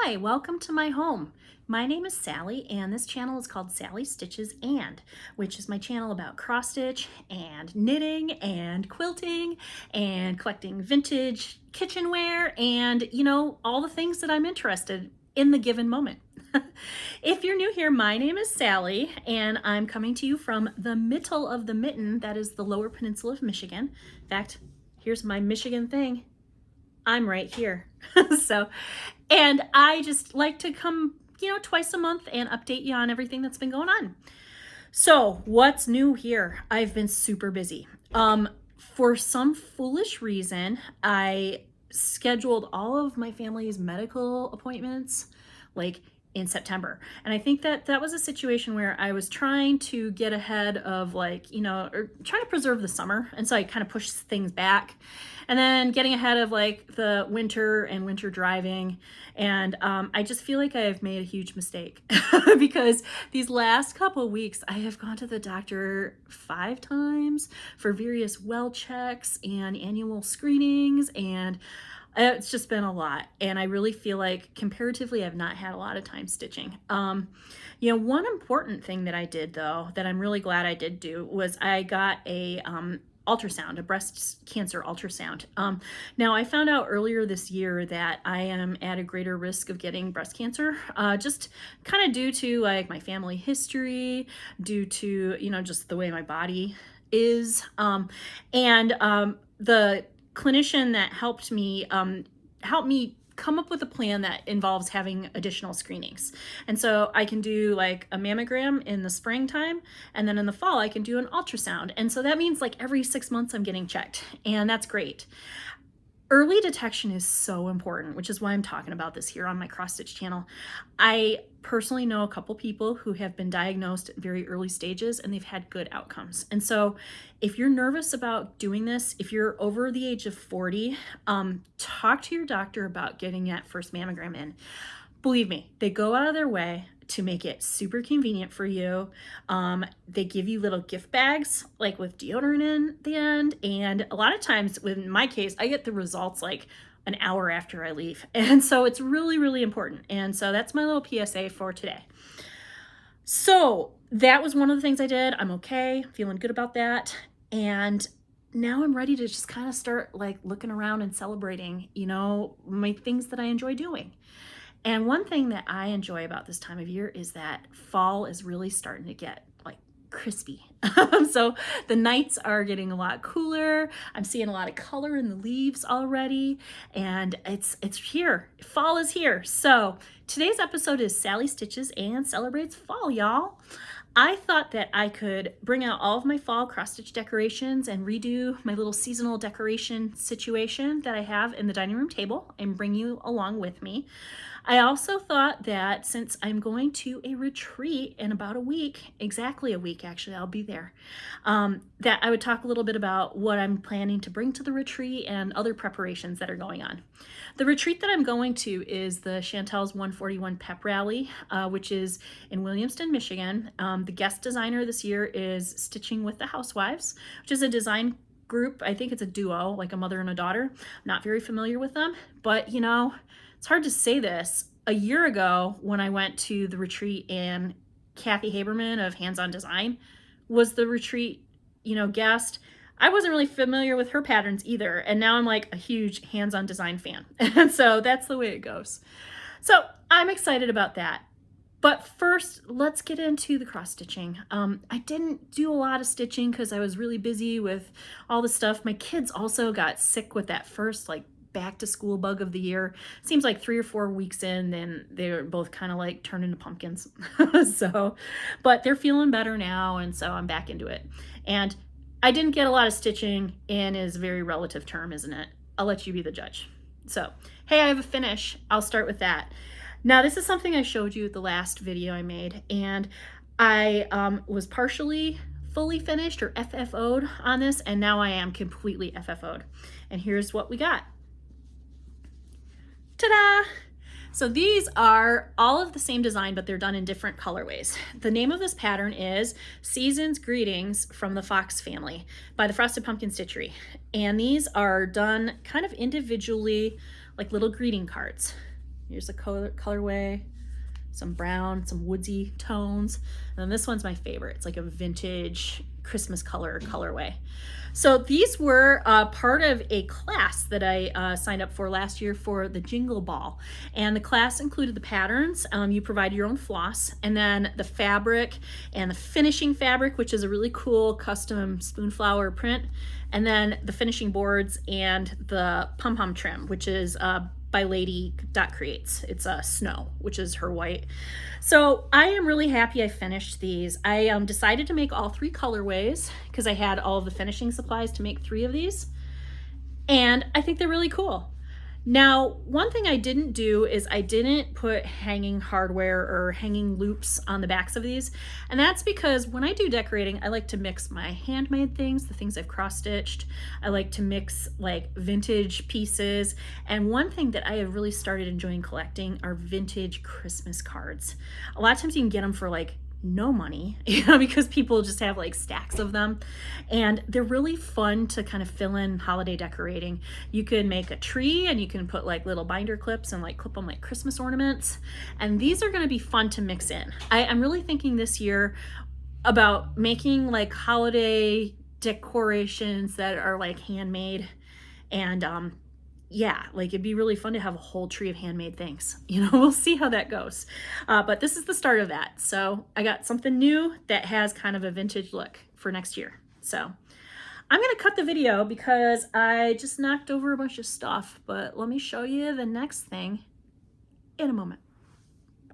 Hi, welcome to my home. My name is Sally and this channel is called Sally Stitches and, which is my channel about cross stitch and knitting and quilting and collecting vintage kitchenware and, all the things that I'm interested in the given moment. If you're new here, my name is Sally and I'm coming to you from the middle of the mitten, that is the Lower Peninsula of Michigan. In fact, here's my Michigan thing. I'm right here. And I just like to come, twice a month and update you on everything that's been going on. So what's new here? I've been super busy. For some foolish reason, I scheduled all of my family's medical appointments like in September. And I think that was a situation where I was trying to get ahead of or trying to preserve the summer. And so I kind of pushed things back and then getting ahead of the winter and winter driving. And I just feel like I've made a huge mistake because these last couple of weeks, I have gone to the doctor 5 times for various well checks and annual screenings, and it's just been a lot. And I really feel like comparatively, I've not had a lot of time stitching. One important thing that I did though, that I'm really glad I did do, was I got a ultrasound, a breast cancer ultrasound. Now I found out earlier this year that I am at a greater risk of getting breast cancer, just kind of due to my family history, due to, just the way my body is. The clinician that helped me come up with a plan that involves having additional screenings. And so I can do a mammogram in the springtime, and then in the fall I can do an ultrasound. And so that means every 6 months I'm getting checked, and that's great. Early detection is so important, which is why I'm talking about this here on my cross stitch channel. I personally know a couple people who have been diagnosed at very early stages and they've had good outcomes. And so if you're nervous about doing this, if you're over the age of 40, talk to your doctor about getting that first mammogram in. Believe me, they go out of their way to make it super convenient for you. They give you little gift bags, with deodorant in the end. And a lot of times, in my case, I get the results an hour after I leave. And so it's really, really important. And so that's my little PSA for today. So that was one of the things I did. I'm okay, feeling good about that. And now I'm ready to just kind of start looking around and celebrating, my things that I enjoy doing. And one thing that I enjoy about this time of year is that fall is really starting to get crispy. So the nights are getting a lot cooler. I'm seeing a lot of color in the leaves already, and it's here. Fall is here. So today's episode is Sally Stitches and celebrates fall, y'all. I thought that I could bring out all of my fall cross-stitch decorations and redo my little seasonal decoration situation that I have in the dining room table and bring you along with me. I also thought that since I'm going to a retreat in about a week, exactly a week actually, I'll be there, that I would talk a little bit about what I'm planning to bring to the retreat and other preparations that are going on. The retreat that I'm going to is the Chantel's 141 Pep Rally, which is in Williamston, Michigan. The guest designer this year is Stitching with the Housewives, which is a design group. I think it's a duo, like a mother and a daughter. I'm not very familiar with them, but it's hard to say this. A year ago, when I went to the retreat, and Kathy Haberman of Hands On Design was the retreat, guest, I wasn't really familiar with her patterns either. And now I'm a huge Hands On Design fan. And so that's the way it goes. So I'm excited about that. But first, let's get into the cross stitching. I didn't do a lot of stitching because I was really busy with all the stuff. My kids also got sick with that first back to school bug of the year. Seems like 3 or 4 weeks in, then they're both kind of turned into pumpkins. But they're feeling better now, and so I'm back into it. And I didn't get a lot of stitching in is a very relative term, isn't it? I'll let you be the judge. So, hey, I have a finish. I'll start with that. Now, this is something I showed you at the last video I made, and I was partially fully finished or FFO'd on this, and now I am completely FFO'd. And here's what we got. Ta-da! So these are all of the same design, but they're done in different colorways. The name of this pattern is Season's Greetings from the Fox Family by the Frosted Pumpkin Stitchery. And these are done kind of individually, like little greeting cards. Here's the colorway, some brown, some woodsy tones. And then this one's my favorite. It's like a vintage Christmas colorway. So these were part of a class that I signed up for last year for the Jingle Ball. And the class included the patterns. You provide your own floss, and then the fabric and the finishing fabric, which is a really cool custom spoonflower print. And then the finishing boards and the pom-pom trim, which is by Lady Creates. It's Snow, which is her white. So I am really happy I finished these. I decided to make all 3 colorways because I had all of the finishing supplies to make 3 of these. And I think they're really cool. Now, one thing I didn't do is I didn't put hanging hardware or hanging loops on the backs of these. And that's because when I do decorating, I like to mix my handmade things, the things I've cross-stitched. I like to mix like vintage pieces. And one thing that I have really started enjoying collecting are vintage Christmas cards. A lot of times you can get them for like no money, because people just have like stacks of them, and they're really fun to kind of fill in holiday decorating. You can make a tree and you can put like little binder clips and like clip them like Christmas ornaments, and these are going to be fun to mix in. I'm really thinking this year about making like holiday decorations that are like handmade, and yeah, like it'd be really fun to have a whole tree of handmade things. We'll see how that goes. But this is the start of that. So I got something new that has kind of a vintage look for next year. So I'm going to cut the video because I just knocked over a bunch of stuff, but let me show you the next thing in a moment.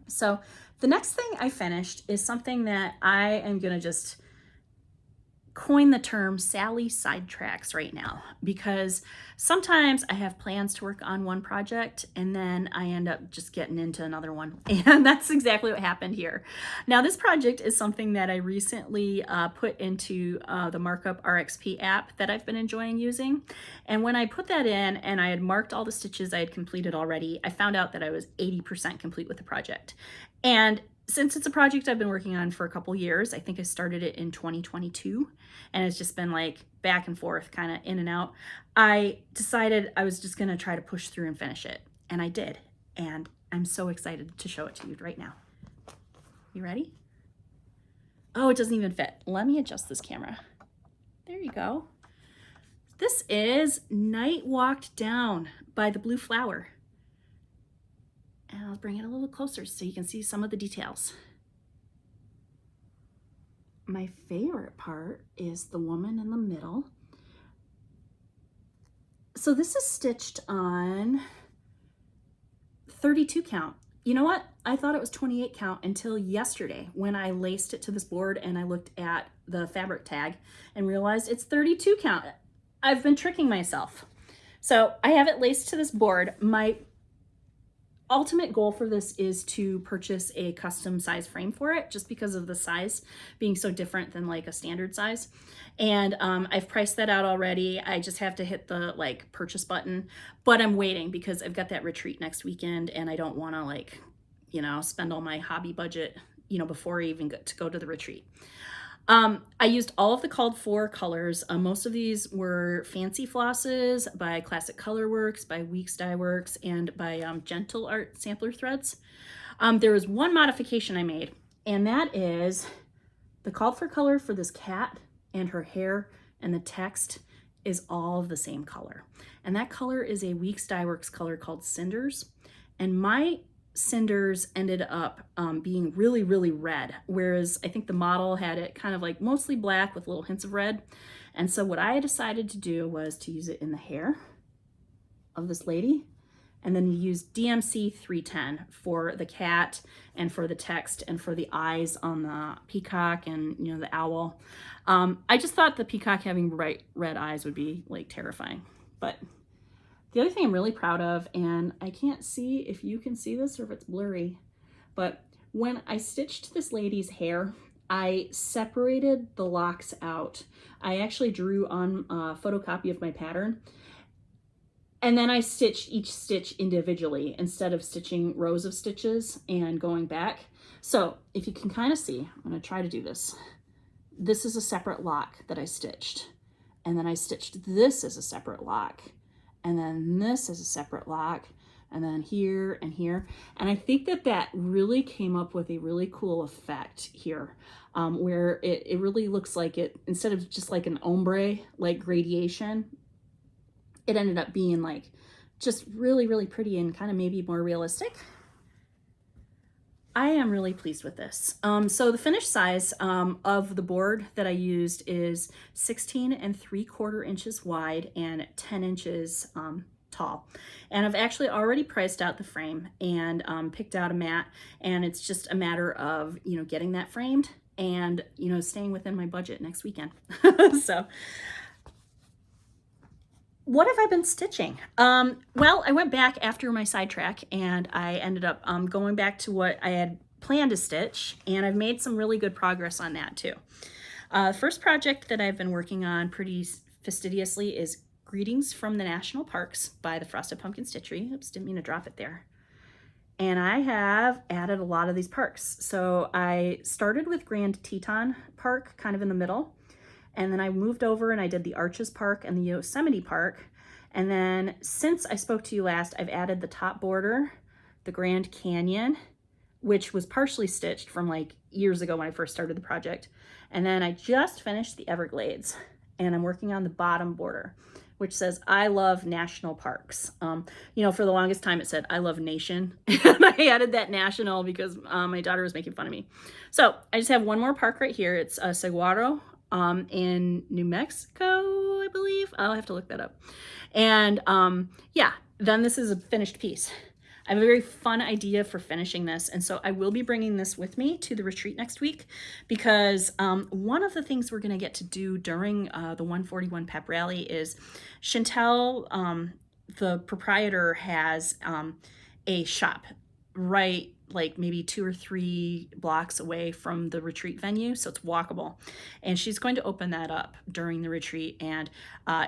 So the next thing I finished is something that I am going to just coin the term Sally sidetracks right now, because sometimes I have plans to work on one project and then I end up just getting into another one. And that's exactly what happened here. Now, this project is something that I recently put into the Markup RXP app that I've been enjoying using. And when I put that in and I had marked all the stitches I had completed already, I found out that I was 80% complete with the project. And since it's a project I've been working on for a couple years, I think I started it in 2022, and it's just been like back and forth, kind of in and out, I decided I was just going to try to push through and finish it. And I did. And I'm so excited to show it to you right now. You ready? Oh, it doesn't even fit. Let me adjust this camera. There you go. This is Night Walked Down by the Blue Flower. And I'll bring it a little closer so you can see some of the details. My favorite part is the woman in the middle. So this is stitched on 32 count. You know what? I thought it was 28 count until yesterday when I laced it to this board and I looked at the fabric tag and realized it's 32 count. I've been tricking myself. So I have it laced to this board. My ultimate goal for this is to purchase a custom size frame for it, just because of the size being so different than like a standard size. And I've priced that out already. I just have to hit the like purchase button, but I'm waiting because I've got that retreat next weekend and I don't want to like, spend all my hobby budget, before I even get to go to the retreat. I used all of the called for colors. Most of these were Fancy Flosses by Classic Colorworks, by Weeks Dye Works, and by Gentle Art Sampler Threads. There was one modification I made, and that is the called for color for this cat and her hair and the text is all of the same color. And that color is a Weeks Dye Works color called Cinders. And my cinders ended up being really, really red, whereas I think the model had it kind of like mostly black with little hints of red. And so what I decided to do was to use it in the hair of this lady, and then use DMC 310 for the cat and for the text and for the eyes on the peacock and the owl. I just thought the peacock having bright red eyes would be like terrifying. But the other thing I'm really proud of, and I can't see if you can see this or if it's blurry, but when I stitched this lady's hair, I separated the locks out. I actually drew on a photocopy of my pattern, and then I stitched each stitch individually instead of stitching rows of stitches and going back. So if you can kind of see, I'm going to try to do this. This is a separate lock that I stitched, and then I stitched this as a separate lock. And then this is a separate lock, and then here and here. And I think that that really came up with a really cool effect here, where it really looks like it, instead of just like an ombre, like gradation, it ended up being like just really, really pretty and kind of maybe more realistic. I am really pleased with this. So the finished size of the board that I used is 16 3/4 inches wide and 10 inches tall. And I've actually already priced out the frame and picked out a mat, and it's just a matter of, you know, getting that framed and, you know, staying within my budget next weekend. So what have I been stitching? Well, I went back after my sidetrack and I ended up going back to what I had planned to stitch, and I've made some really good progress on that too. First project that I've been working on pretty fastidiously is Greetings from the National Parks by the Frosted Pumpkin Stitchery. Oops, didn't mean to drop it there. And I have added a lot of these parks. So I started with Grand Teton Park, kind of in the middle. And then I moved over and I did the Arches Park and the Yosemite Park. And then since I spoke to you last, I've added the top border, the Grand Canyon, which was partially stitched from like years ago when I first started the project. And then I just finished the Everglades, and I'm working on the bottom border, which says, I love national parks. You know, for the longest time it said, I love nation. And I added that national because my daughter was making fun of me. So I just have one more park right here. It's Saguaro in New Mexico, I believe. I'll have to look that up. And yeah, then this is a finished piece. I have a very fun idea for finishing this, and so I will be bringing this with me to the retreat next week, because one of the things we're going to get to do during the 141 Pep Rally is Chantel, the proprietor, has a shop right like maybe 2 or 3 blocks away from the retreat venue, so it's walkable. And she's going to open that up during the retreat, and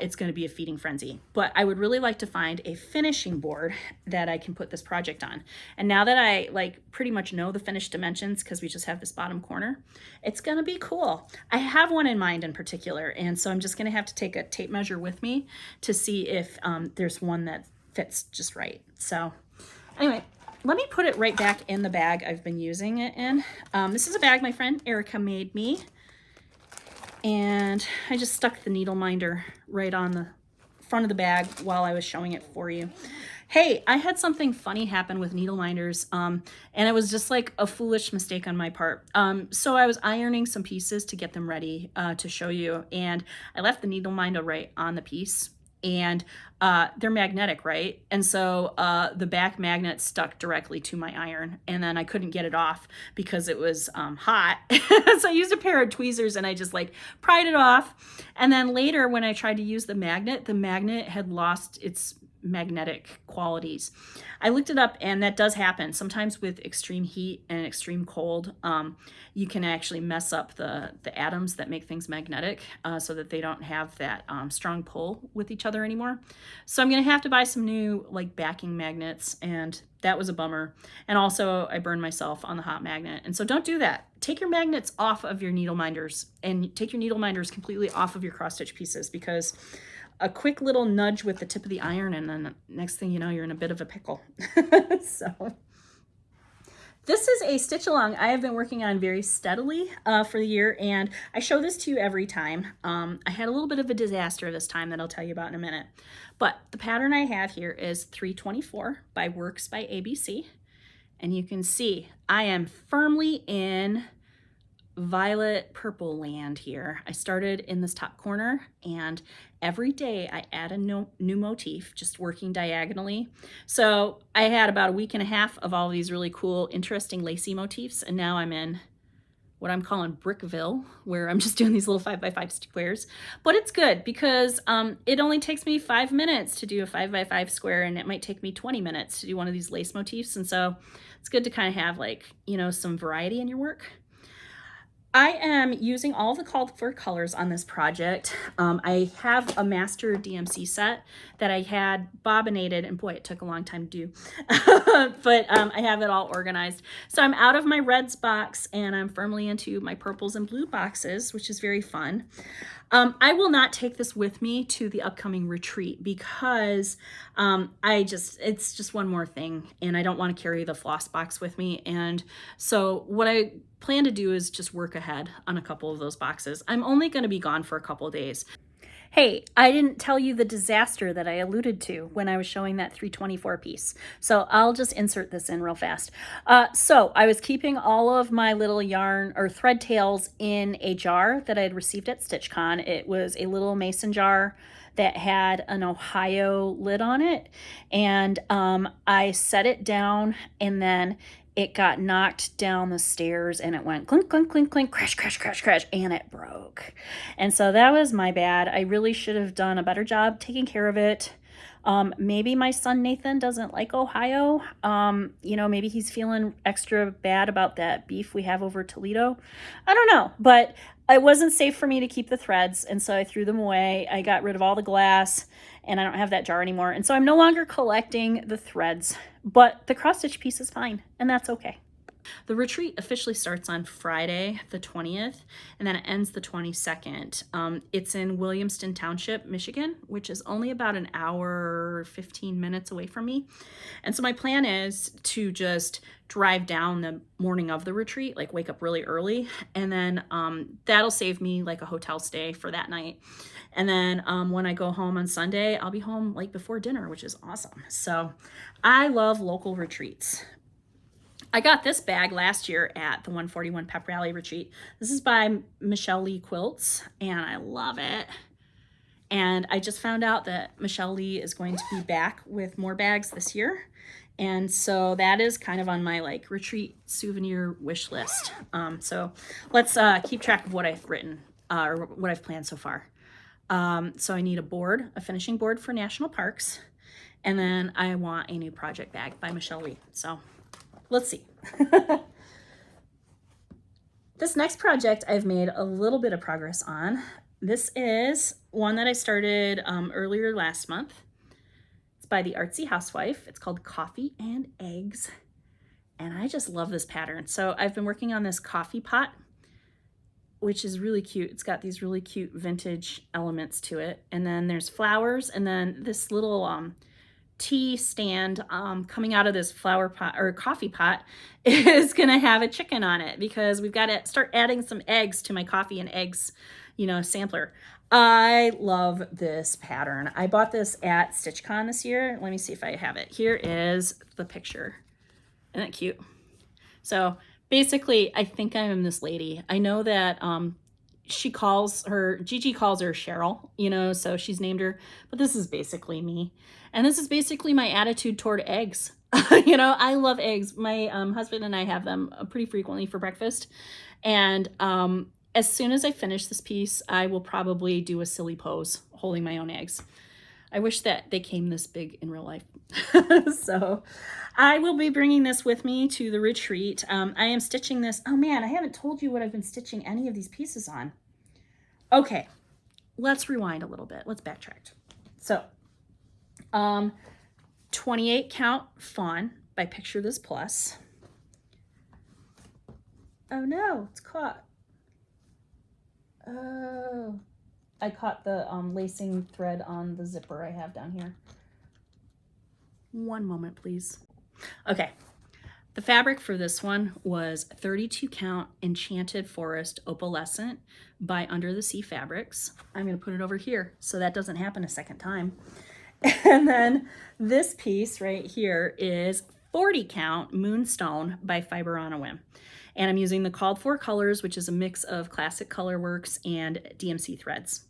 it's going to be a feeding frenzy. But I would really like to find a finishing board that I can put this project on. And now that I like pretty much know the finished dimensions, because we just have this bottom corner, it's going to be cool. I have one in mind in particular, and so I'm just going to have to take a tape measure with me to see if there's one that fits just right. So anyway, let me put it right back in the bag I've been using it in. This is a bag my friend Erica made me, and I just stuck the needle minder right on the front of the bag while I was showing it for you. Hey, I had something funny happen with needle minders, and it was just like a foolish mistake on my part. So I was ironing some pieces to get them ready to show you, and I left the needle minder right on the piece. And they're magnetic, right? And so the back magnet stuck directly to my iron, and then I couldn't get it off because it was hot. So I used a pair of tweezers and I just like pried it off. And then later when I tried to use the magnet had lost its magnetic qualities. I looked it up, and that does happen. Sometimes with extreme heat and extreme cold, you can actually mess up the atoms that make things magnetic, so that they don't have that strong pull with each other anymore. So I'm gonna have to buy some new like backing magnets, and that was a bummer. And also I burned myself on the hot magnet. And so don't do that. Take your magnets off of your needle minders, and take your needle minders completely off of your cross stitch pieces, because a quick little nudge with the tip of the iron, and then next thing you know, you're in a bit of a pickle. So this is a stitch along I have been working on very steadily for the year, and I show this to you every time. I had a little bit of a disaster this time that I'll tell you about in a minute. But the pattern I have here is 324 by Works by ABC. And you can see I am firmly in violet purple land here. I started in this top corner, and every day I add a new motif, just working diagonally. So I had about a week and a half of all these really cool, interesting lacy motifs, and now I'm in what I'm calling Brickville, where I'm just doing these little 5x5 squares. But it's good because it only takes me 5 minutes to do a 5x5 square, and it might take me 20 minutes to do one of these lace motifs. And so it's good to kind of have, like, you know, some variety in your work. I am using all the called for colors on this project. I have a master DMC set that I had bobbinated, and boy, it took a long time to do, but I have it all organized. So I'm out of my reds box, and I'm firmly into my purples and blue boxes, which is very fun. I will not take this with me to the upcoming retreat because it's just one more thing and I don't want to carry the floss box with me. And so what I plan to do is just work ahead on a couple of those boxes. I'm only going to be gone for a couple of days. Hey, I didn't tell you the disaster that I alluded to when I was showing that 324 piece. So I'll just insert this in real fast. So I was keeping all of my little yarn or thread tails in a jar that I had received at StitchCon. It was a little mason jar that had an Ohio lid on it. And I set it down and then it got knocked down the stairs and it went clink, clink, clink, clink, crash, crash, crash, crash, and it broke. And so that was my bad. I really should have done a better job taking care of it. Maybe my son Nathan doesn't like Ohio. Maybe he's feeling extra bad about that beef we have over Toledo. I don't know, but it wasn't safe for me to keep the threads. And so I threw them away. I got rid of all the glass and I don't have that jar anymore. And so I'm no longer collecting the threads, but the cross stitch piece is fine and that's okay. The retreat officially starts on Friday, the 20th, and then it ends the 22nd. It's in Williamston Township, Michigan, which is only about an hour, 15 minutes away from me. And so my plan is to just drive down the morning of the retreat, like wake up really early, and then that'll save me like a hotel stay for that night. And then when I go home on Sunday, I'll be home like before dinner, which is awesome. So I love local retreats. I got this bag last year at the 141 Pep Rally Retreat. This is by Michelle Lee Quilts, and I love it. And I just found out that Michelle Lee is going to be back with more bags this year. And so that is kind of on my like retreat souvenir wish list. So let's keep track of what I've written or what I've planned so far. So I need a finishing board for national parks. And then I want a new project bag by Michelle Lee. So let's see. This next project I've made a little bit of progress on. This is one that I started earlier last month. It's by the Artsy Housewife. It's called Coffee and Eggs. And I just love this pattern. So I've been working on this coffee pot, which is really cute. It's got these really cute vintage elements to it. And then there's flowers and then this little tea stand coming out of this flower pot or coffee pot is gonna have a chicken on it because we've got to start adding some eggs to my coffee and eggs, sampler. I love this pattern. I bought this at StitchCon this year. Let me see if I have it. Here is the picture. Isn't that cute? So basically, I think I'm this lady. I know that Gigi calls her Cheryl, so she's named her, but this is basically me. And this is basically my attitude toward eggs. I love eggs. My husband and I have them pretty frequently for breakfast. And as soon as I finish this piece, I will probably do a silly pose holding my own eggs. I wish that they came this big in real life. So I will be bringing this with me to the retreat. I am stitching this. Oh man, I haven't told you what I've been stitching any of these pieces on. Okay, let's rewind a little bit. Let's backtrack. So 28 count Faun by Picture This Plus. Oh no, it's caught. Oh, I caught the lacing thread on the zipper I have down here. One moment, please. Okay, the fabric for this one was 32 count Enchanted Forest Opalescent by Under the Sea Fabrics. I'm going to put it over here so that doesn't happen a second time. And then this piece right here is 40 count Moonstone by Fiber on a Whim. And I'm using the called for colors, which is a mix of Classic Colorworks and DMC threads.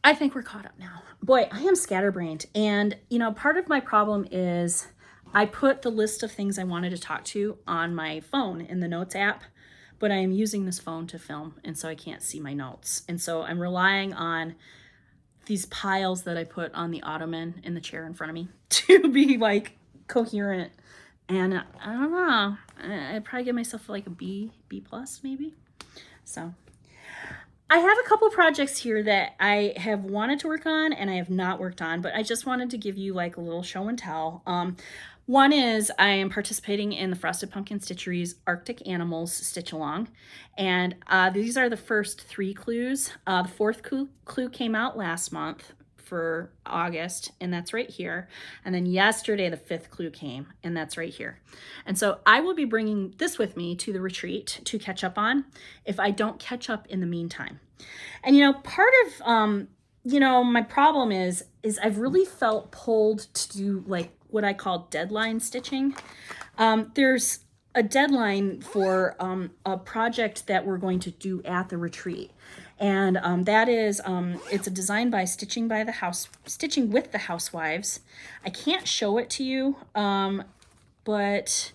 I think we're caught up now. Boy, I am scatterbrained. And, part of my problem is I put the list of things I wanted to talk to on my phone in the Notes app, but I am using this phone to film, and so I can't see my notes. And so I'm relying on these piles that I put on the ottoman in the chair in front of me to be like coherent. And I don't know, I'd probably give myself like a B plus maybe. So I have a couple projects here that I have wanted to work on and I have not worked on, but I just wanted to give you like a little show and tell. One is I am participating in the Frosted Pumpkin Stitchery's Arctic Animals Stitch Along, and these are the first 3 clues. The 4th clue came out last month for August, and that's right here. And then yesterday, the 5th clue came, and that's right here. And so I will be bringing this with me to the retreat to catch up on if I don't catch up in the meantime. And, part of, my problem is I've really felt pulled to do like what I call deadline stitching. There's a deadline for a project that we're going to do at the retreat. And that is, it's a design by Stitching with the Housewives. I can't show it to you, but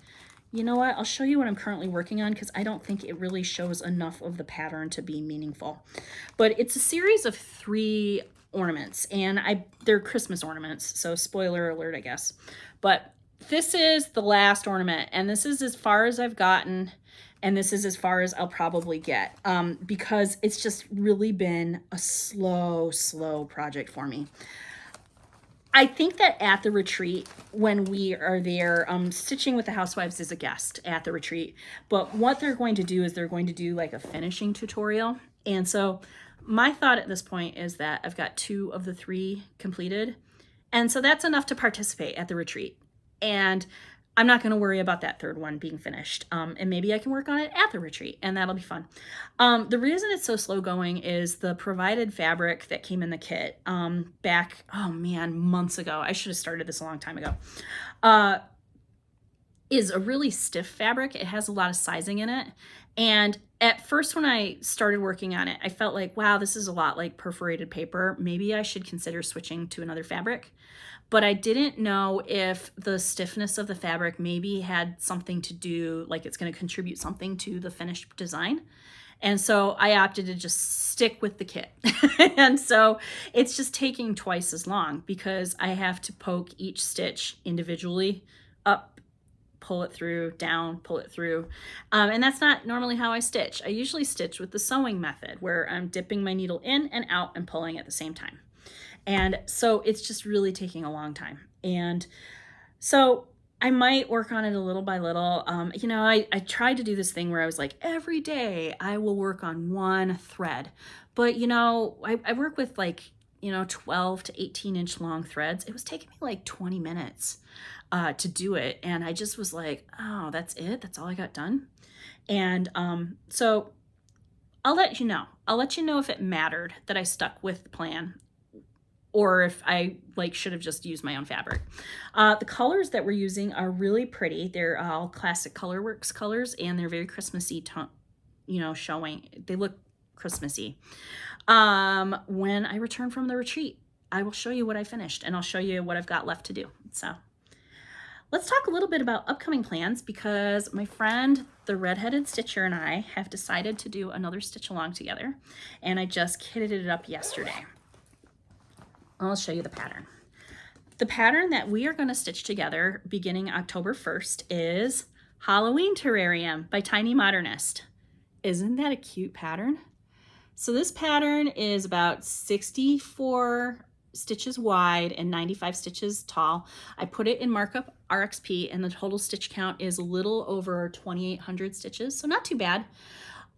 you know what? I'll show you what I'm currently working on because I don't think it really shows enough of the pattern to be meaningful. But it's a series of 3 ornaments, and they're Christmas ornaments, so spoiler alert, I guess. But this is the last ornament, and this is as far as I've gotten, and this is as far as I'll probably get, because it's just really been a slow project for me. I think that at the retreat, when we are there, Stitching with the Housewives is a guest at the retreat, but what they're going to do is they're going to do like a finishing tutorial. And so my thought at this point is that I've got 2 of the 3 completed. And so that's enough to participate at the retreat. And I'm not going to worry about that 3rd one being finished. And maybe I can work on it at the retreat, and that'll be fun. The reason it's so slow going is the provided fabric that came in the kit back, oh man, months ago. I should have started this a long time ago. Is a really stiff fabric. It has a lot of sizing in it. And at first when I started working on it, I felt like, wow, this is a lot like perforated paper. Maybe I should consider switching to another fabric. But I didn't know if the stiffness of the fabric maybe had something to do, like it's going to contribute something to the finished design. And so I opted to just stick with the kit. And so it's just taking twice as long because I have to poke each stitch individually, up, pull it through, down, pull it through. And that's not normally how I stitch. I usually stitch with the sewing method where I'm dipping my needle in and out and pulling at the same time. And so it's just really taking a long time. And so I might work on it a little by little. I tried to do this thing where I was like, every day I will work on 1 thread. But, I work with 12 to 18 inch long threads. It was taking me like 20 minutes to do it. And I just was like, oh, that's it? That's all I got done? And so I'll let you know. I'll let you know if it mattered that I stuck with the plan, or if I should have just used my own fabric. The colors that we're using are really pretty. They're all classic Colorworks colors, and they're very Christmassy, showing. They look Christmassy. When I return from the retreat, I will show you what I finished, and I'll show you what I've got left to do. So let's talk a little bit about upcoming plans, because my friend, the redheaded stitcher, and I have decided to do another stitch along together, and I just kitted it up yesterday. I'll show you the pattern. The pattern that we are going to stitch together beginning October 1st is Halloween Terrarium by Tiny Modernist. Isn't that a cute pattern? So this pattern is about 64 stitches wide and 95 stitches tall. I put it in markup RXP, and the total stitch count is a little over 2,800 stitches, so not too bad.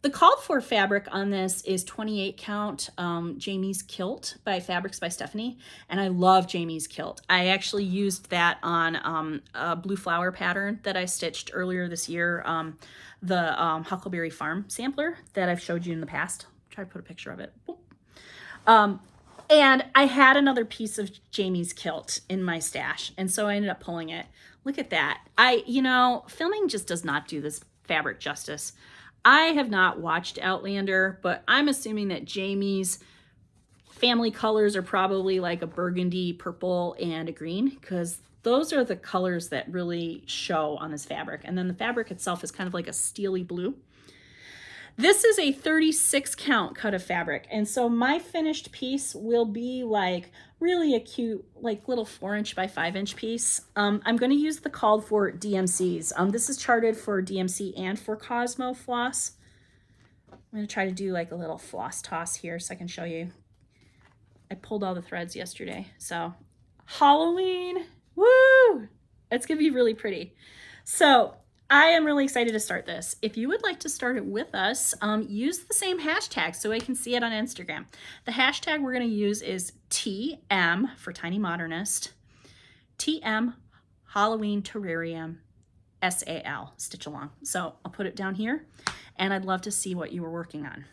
The called for fabric on this is 28 count Jamie's Kilt by Fabrics by Stephanie, and I love Jamie's Kilt. I actually used that on a blue flower pattern that I stitched earlier this year, the Huckleberry Farm sampler that I've showed you in the past. I'll try to put a picture of it. And I had another piece of Jamie's Kilt in my stash, and so I ended up pulling it. Look at that. Filming just does not do this fabric justice. I have not watched Outlander, but I'm assuming that Jamie's family colors are probably like a burgundy, purple, and a green, because those are the colors that really show on this fabric. And then the fabric itself is kind of like a steely blue. This is a 36 count cut of fabric, and so my finished piece will be like really a cute little 4-inch by 5-inch piece. I'm going to use the called for DMCs. This is charted for DMC and for Cosmo floss. I'm going to try to do like a little floss toss here so I can show you. I pulled all the threads yesterday, so Halloween, woo! It's gonna be really pretty. So I am really excited to start this. If you would like to start it with us, use the same hashtag so I can see it on Instagram. The hashtag we're gonna use is TM for Tiny Modernist, TM Halloween Terrarium SAL, stitch along. So I'll put it down here and I'd love to see what you were working on.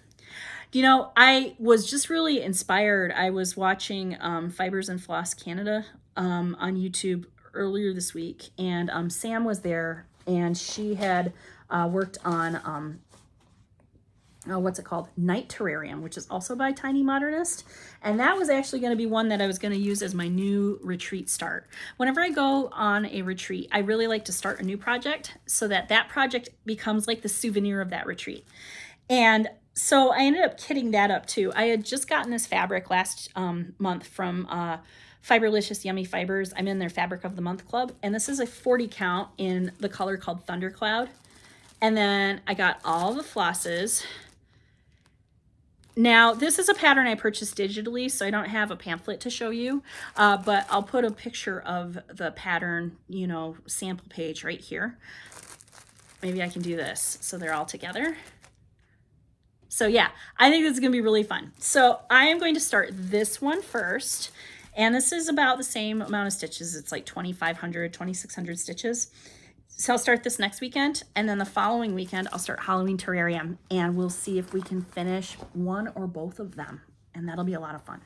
You know, I was just really inspired. I was watching Fibers and Floss Canada on YouTube earlier this week, and Sam was there, and she had worked on what's it called? Night Terrarium, which is also by Tiny Modernist. And that was actually going to be one that I was going to use as my new retreat start. Whenever I go on a retreat, I really like to start a new project so that that project becomes like the souvenir of that retreat. And so I ended up kitting that up too. I had just gotten this fabric last month from Fiberlicious Yummy Fibers. I'm in their Fabric of the Month club, and this is a 40 count in the color called Thundercloud. And then I got all the flosses. Now, this is a pattern I purchased digitally, so I don't have a pamphlet to show you, but I'll put a picture of the pattern, you know, sample page right here. Maybe I can do this so they're all together. So yeah, I think this is gonna be really fun. So I am going to start this one first, and this is about the same amount of stitches. It's like 2,500, 2,600 stitches. So I'll start this next weekend, and then the following weekend, I'll start Halloween Terrarium, and we'll see if we can finish one or both of them, and that'll be a lot of fun.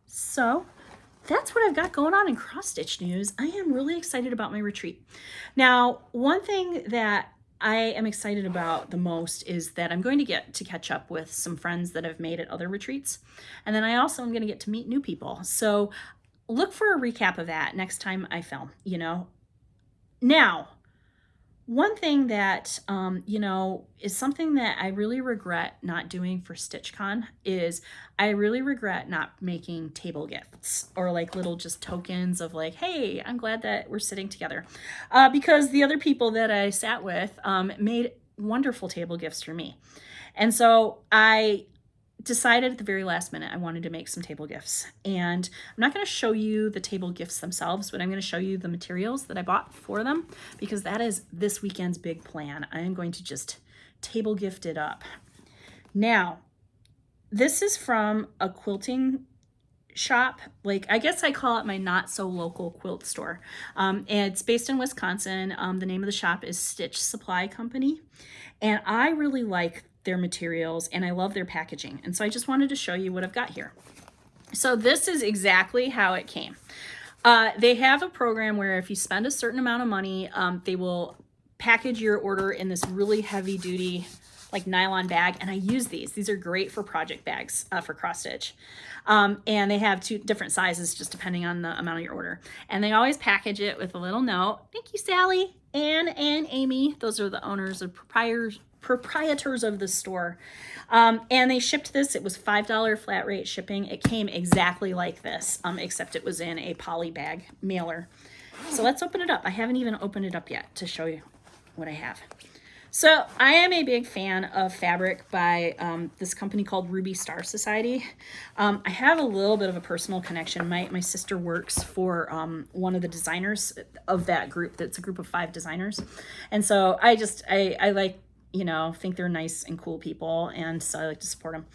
So that's what I've got going on in cross stitch news. I am really excited about my retreat. Now, one thing that I am excited about the most is that I'm going to get to catch up with some friends that I've made at other retreats. And then I also am going to get to meet new people. So look for a recap of that next time I film, you know. Now, one thing that, you know, is something that I really regret not doing for StitchCon is I really regret not making table gifts or like little just tokens of like, hey, I'm glad that we're sitting together. Because the other people that I sat with made wonderful table gifts for me. And so I decided at the very last minute I wanted to make some table gifts, and I'm not going to show you the table gifts themselves, but I'm going to show you the materials that I bought for them, because that is this weekend's big plan. I am going to just table gift it up. Now, this is from a quilting shop, like I guess I call it my not so local quilt store. It's based in Wisconsin. The name of the shop is Stitch Supply Company, and I really like their materials and I love their packaging. And so I just wanted to show you what I've got here. So this is exactly how it came. They have a program where if you spend a certain amount of money, they will package your order in this really heavy duty like nylon bag. And I use these. These are great for project bags for cross stitch. And they have two different sizes just depending on the amount of your order. And they always package it with a little note. Thank you, Sally, Anne, and Amy. Those are the owners or proprietors of the store. And they shipped this. It was $5 flat rate shipping. It came exactly like this, except it was in a poly bag mailer. So let's open it up. I haven't even opened it up yet to show you what I have. So I am a big fan of fabric by this company called Ruby Star Society. I have a little bit of a personal connection. My sister works for one of the designers of that group. That's a group of 5 designers. And so I like, you know, think they're nice and cool people, and so I like to support them.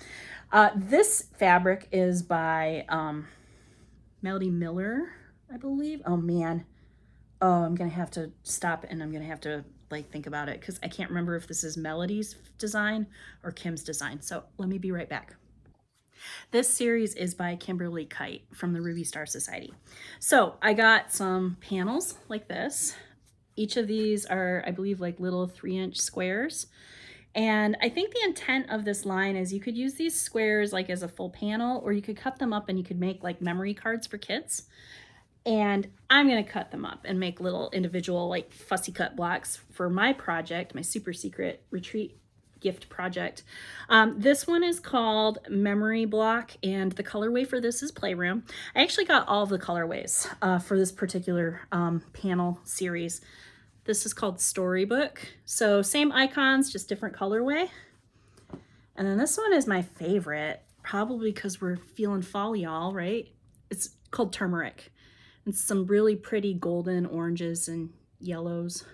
This fabric is by Melody Miller, I believe. Oh man, I'm gonna have to stop and I'm gonna have to like think about it because I can't remember if this is Melody's design or Kim's design. So let me be right back. This series is by Kimberly Kite from the Ruby Star Society. So I got some panels like this. Each of these are, I believe, like little 3-inch squares. And I think the intent of this line is you could use these squares like as a full panel, or you could cut them up and you could make like memory cards for kids. And I'm going to cut them up and make little individual like fussy cut blocks for my project, my super secret retreat gift project. This one is called Memory Block, and the colorway for this is Playroom. I actually got all of the colorways for this particular panel series. This is called Storybook. So same icons, just different colorway. And then this one is my favorite, probably because we're feeling fall, y'all, right? It's called Turmeric. and some really pretty golden oranges and yellows.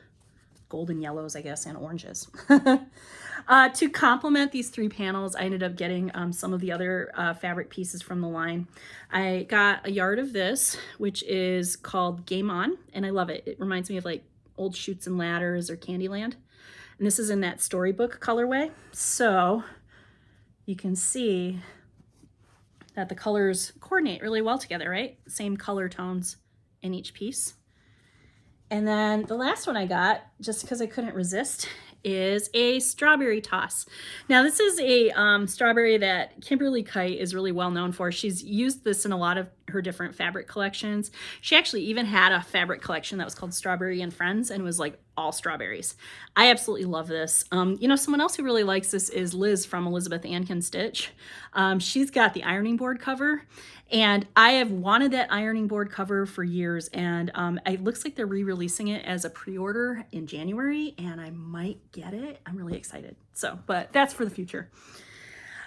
Golden yellows, I guess, and oranges. To complement these 3 panels, I ended up getting some of the other fabric pieces from the line. I got a yard of this, which is called Game On, and I love it. It reminds me of like old Chutes and Ladders or Candyland. And this is in that storybook colorway. So you can see that the colors coordinate really well together, right? Same color tones in each piece. And then the last one I got, just because I couldn't resist, is a strawberry toss. Now this is a strawberry that Kimberly Kite is really well known for. She's used this in a lot of her different fabric collections. She actually even had a fabric collection that was called Strawberry and Friends, and it was like all strawberries. I absolutely love this. You know, someone else who really likes this is Liz from Elizabeth Ann Can Stitch. She's got the ironing board cover, and I have wanted that ironing board cover for years, and it looks like they're re-releasing it as a pre-order in January, and I might get it. I'm really excited. So, but that's for the future.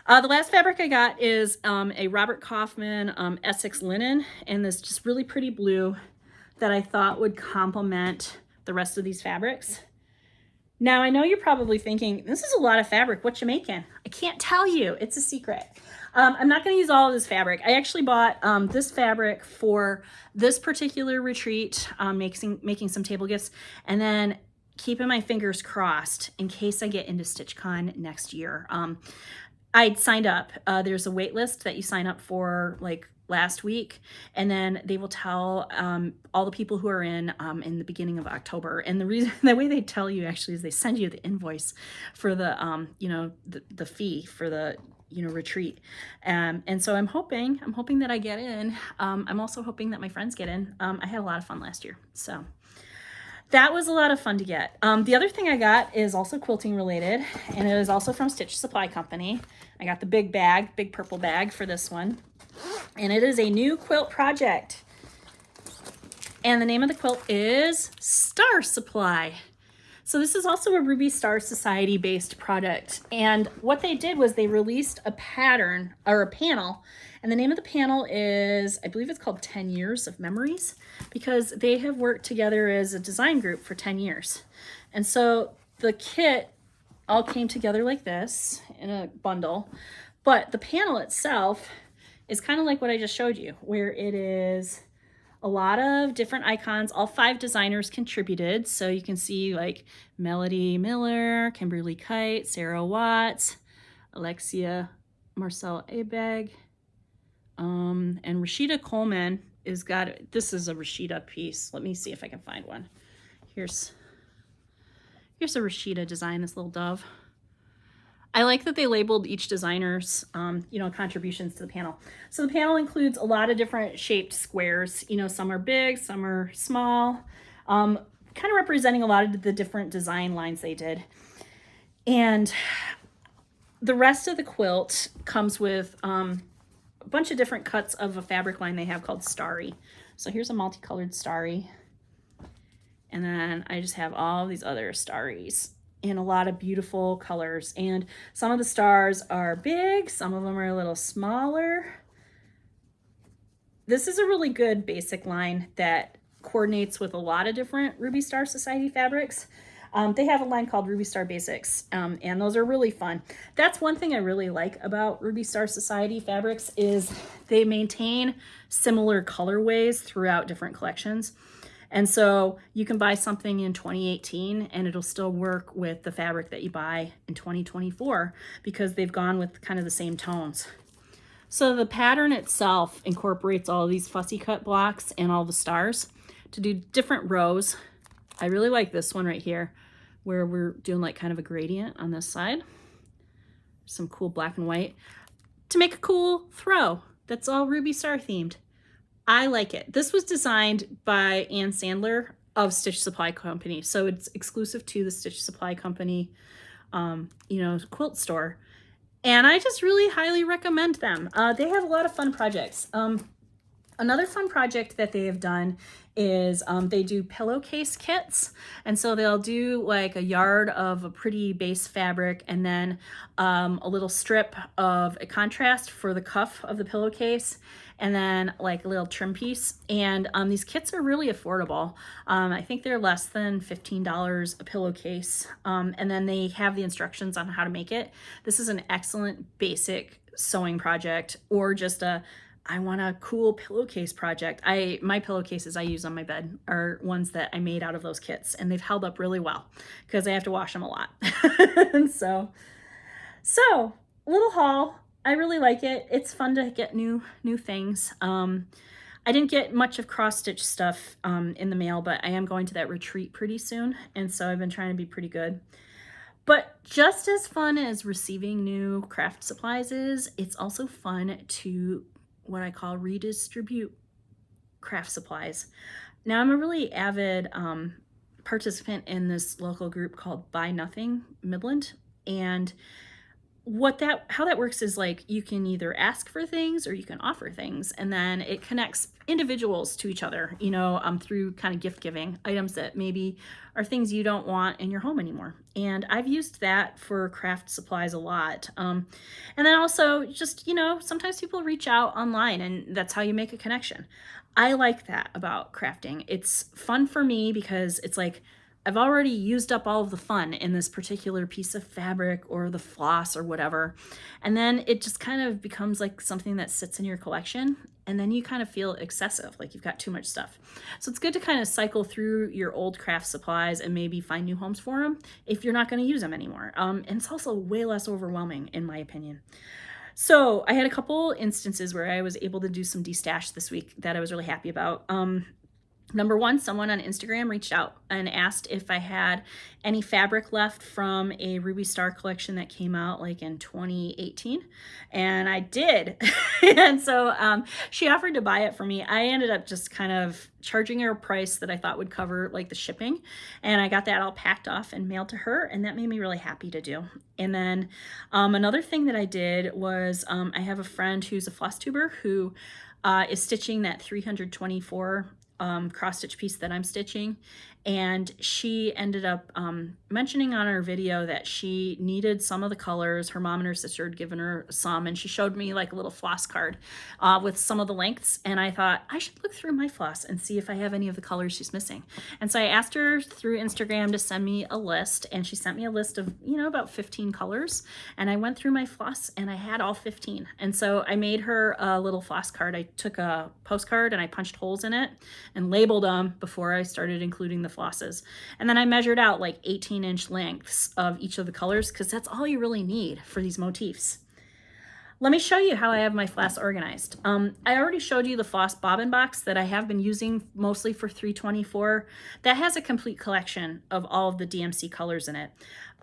The last fabric I got is a Robert Kaufman Essex linen, and this just really pretty blue that I thought would complement the rest of these fabrics. Now, I know you're probably thinking, this is a lot of fabric. What you making? I can't tell you. It's a secret. I'm not going to use all of this fabric. I actually bought this fabric for this particular retreat, making some table gifts, and then keeping my fingers crossed in case I get into StitchCon next year. I'd signed up. There's a wait list that you sign up for like last week, and then they will tell all the people who are in the beginning of October. And the way they tell you actually is they send you the invoice for the the fee for the retreat. And so I'm hoping that I get in. I'm also hoping that my friends get in. I had a lot of fun last year, so that was a lot of fun to get. The other thing I got is also quilting related, and it is also from Stitch Supply Company. I got the big purple bag for this one, and it is a new quilt project. And the name of the quilt is Star Supply. So this is also a Ruby Star Society based product. And what they did was they released a pattern or a panel, and the name of the panel is, I believe it's called 10 Years of Memories, because they have worked together as a design group for 10 years. And so the kit all came together like this in a bundle, but the panel itself is kind of like what I just showed you, where it is a lot of different icons. All 5 designers contributed. So you can see like Melody Miller, Kimberly Kite, Sarah Watts, Alexia Marcel Abeg, and Rashida Coleman this is a Rashida piece. Let me see if I can find one. Here's a Rashida design, this little dove. I like that they labeled each designer's, contributions to the panel. So the panel includes a lot of different shaped squares. Some are big, some are small, kind of representing a lot of the different design lines they did. And the rest of the quilt comes with a bunch of different cuts of a fabric line they have called Starry. So here's a multicolored Starry. And then I just have all these other Starries in a lot of beautiful colors. And some of the stars are big, some of them are a little smaller. This is a really good basic line that coordinates with a lot of different Ruby Star Society fabrics. They have a line called Ruby Star Basics, and those are really fun. That's one thing I really like about Ruby Star Society fabrics is they maintain similar colorways throughout different collections. And so you can buy something in 2018 and it'll still work with the fabric that you buy in 2024 because they've gone with kind of the same tones. So the pattern itself incorporates all of these fussy cut blocks and all the stars to do different rows. I really like this one right here where we're doing like kind of a gradient on this side. Some cool black and white to make a cool throw that's all Ruby Star themed. I like it. This was designed by Ann Sandler of Stitch Supply Company. So it's exclusive to the Stitch Supply Company, quilt store. And I just really highly recommend them. They have a lot of fun projects. Another fun project that they have done is they do pillowcase kits. And so they'll do like a yard of a pretty base fabric and then a little strip of a contrast for the cuff of the pillowcase. and then like a little trim piece. And these kits are really affordable. I think they're less than $15 a pillowcase. And then they have the instructions on how to make it. This is an excellent basic sewing project, or just I want a cool pillowcase project. My pillowcases I use on my bed are ones that I made out of those kits, and they've held up really well because I have to wash them a lot. And so little haul. I really like it. It's fun to get new things. I didn't get much of cross stitch stuff in the mail, but I am going to that retreat pretty soon, and so I've been trying to be pretty good. But just as fun as receiving new craft supplies is, it's also fun to what I call redistribute craft supplies. Now, I'm a really avid participant in this local group called Buy Nothing Midland, and how that works is like you can either ask for things or you can offer things, and then it connects individuals to each other, you know, through kind of gift giving items that maybe are things you don't want in your home anymore. And I've used that for craft supplies a lot. And then also just, you know, sometimes people reach out online and that's how you make a connection. I like that about crafting. It's fun for me because it's like, I've already used up all of the fun in this particular piece of fabric or the floss or whatever. And then it just kind of becomes like something that sits in your collection, and then you kind of feel excessive, like you've got too much stuff. So it's good to kind of cycle through your old craft supplies and maybe find new homes for them if you're not going to use them anymore. And it's also way less overwhelming in my opinion. So I had a couple instances where I was able to do some destash this week that I was really happy about. Number one, someone on Instagram reached out and asked if I had any fabric left from a Ruby Star collection that came out like in 2018. And I did. And so she offered to buy it for me. I ended up just kind of charging her a price that I thought would cover like the shipping. And I got that all packed off and mailed to her. And that made me really happy to do. And then another thing that I did was I have a friend who's a Flosstuber who is stitching that 324 cross stitch piece that I'm stitching, and she ended up mentioning on her video that she needed some of the colors. Her mom and her sister had given her some, and she showed me like a little floss card with some of the lengths, and I thought I should look through my floss and see if I have any of the colors she's missing. And so I asked her through Instagram to send me a list, and she sent me a list of, you know, about 15 colors, and I went through my floss and I had all 15. And so I made her a little floss card. I took a postcard and I punched holes in it and labeled them before I started including the flosses. And then I measured out like 18-inch lengths of each of the colors, because that's all you really need for these motifs. Let me show you how I have my floss organized. I already showed you the floss bobbin box that I have been using mostly for 324. That has a complete collection of all of the DMC colors in it.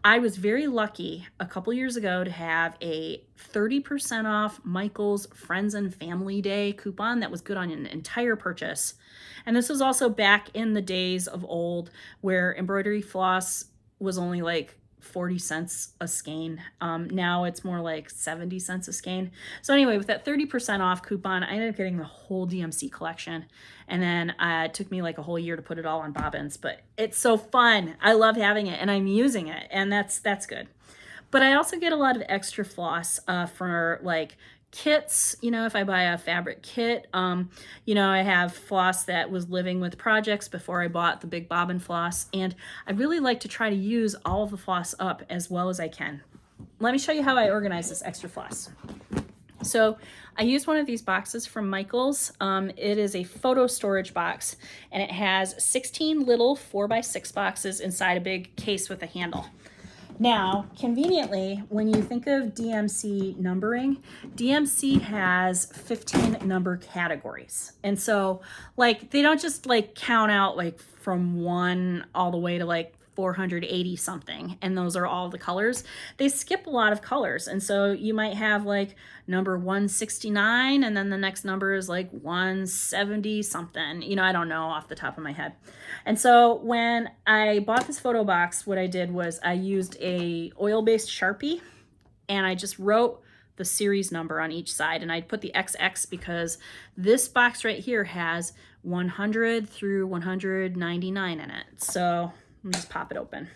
I was very lucky a couple years ago to have a 30% off Michael's Friends and Family Day coupon that was good on an entire purchase. And this was also back in the days of old where embroidery floss was only like 40 cents a skein. Now it's more like 70 cents a skein. So anyway, with that 30% off coupon, I ended up getting the whole DMC collection. And then it took me like a whole year to put it all on bobbins, but it's so fun. I love having it and I'm using it, and that's good. But I also get a lot of extra floss for like kits. You know, if I buy a fabric kit, you know, I have floss that was living with projects before I bought the big bobbin floss, and I really like to try to use all of the floss up as well as I can. Let me show you how I organize this extra floss. So I use one of these boxes from Michael's. It is a photo storage box, and it has 16 little 4x6 boxes inside a big case with a handle. Now, conveniently, when you think of DMC numbering, DMC has 15 number categories. And so, like, they don't just, like, count out, like, from 1 all the way to, like, 480 something, and those are all the colors. They skip a lot of colors, and so you might have like number 169, and then the next number is like 170 something. You know, I don't know off the top of my head. And so when I bought this photo box, what I did was I used a oil-based Sharpie, and I just wrote the series number on each side, and I put the XX because this box right here has 100 through 199 in it. So let me just pop it open.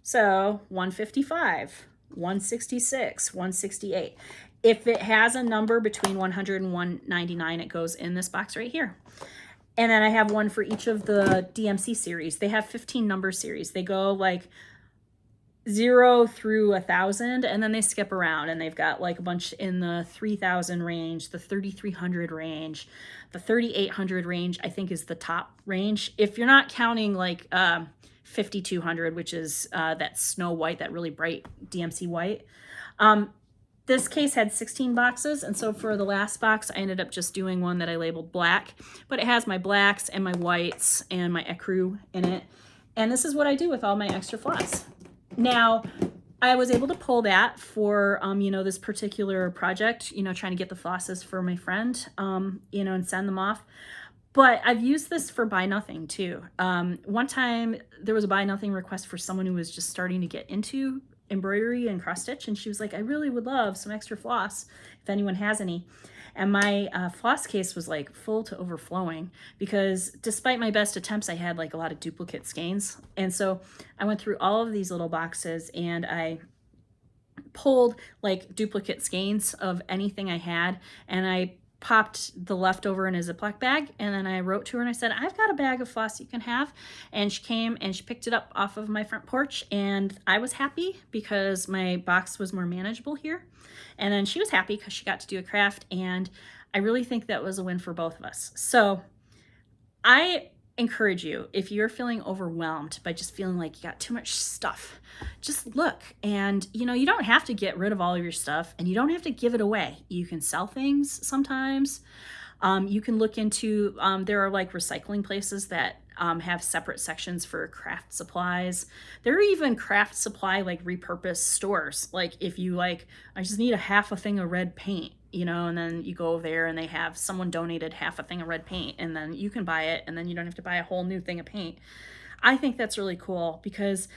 So 155, 166, 168. If it has a number between 100 and 199, it goes in this box right here. And then I have one for each of the DMC series. They have 15 number series. They go like 0 through 1,000, and then they skip around, and they've got like a bunch in the 3,000 range, the 3,300 range, the 3,800 range, I think is the top range. If you're not counting like 5,200, which is that snow white, that really bright DMC white. This case had 16 boxes, and so for the last box, I ended up just doing one that I labeled black, but it has my blacks and my whites and my ecru in it. And this is what I do with all my extra floss. Now, I was able to pull that for, you know, this particular project, you know, trying to get the flosses for my friend, you know, and send them off. But I've used this for buy nothing too. One time there was a buy nothing request for someone who was just starting to get into embroidery and cross stitch, and she was like, I really would love some extra floss if anyone has any. And my floss case was like full to overflowing because despite my best attempts, I had like a lot of duplicate skeins. And so I went through all of these little boxes and I pulled like duplicate skeins of anything I had, and I popped the leftover in a Ziploc bag, and then I wrote to her and I said, I've got a bag of floss you can have. And she came and she picked it up off of my front porch, and I was happy because my box was more manageable here. And then she was happy because she got to do a craft, and I really think that was a win for both of us. So I encourage you, if you're feeling overwhelmed by just feeling like you got too much stuff, just look. And you know, you don't have to get rid of all of your stuff, and you don't have to give it away. You can sell things sometimes. You can look into, there are like recycling places that have separate sections for craft supplies. There are even craft supply like repurposed stores. Like if you like, I just need a half a thing of red paint, you know, and then you go over there and they have someone donated half a thing of red paint, and then you can buy it, and then you don't have to buy a whole new thing of paint. I think that's really cool because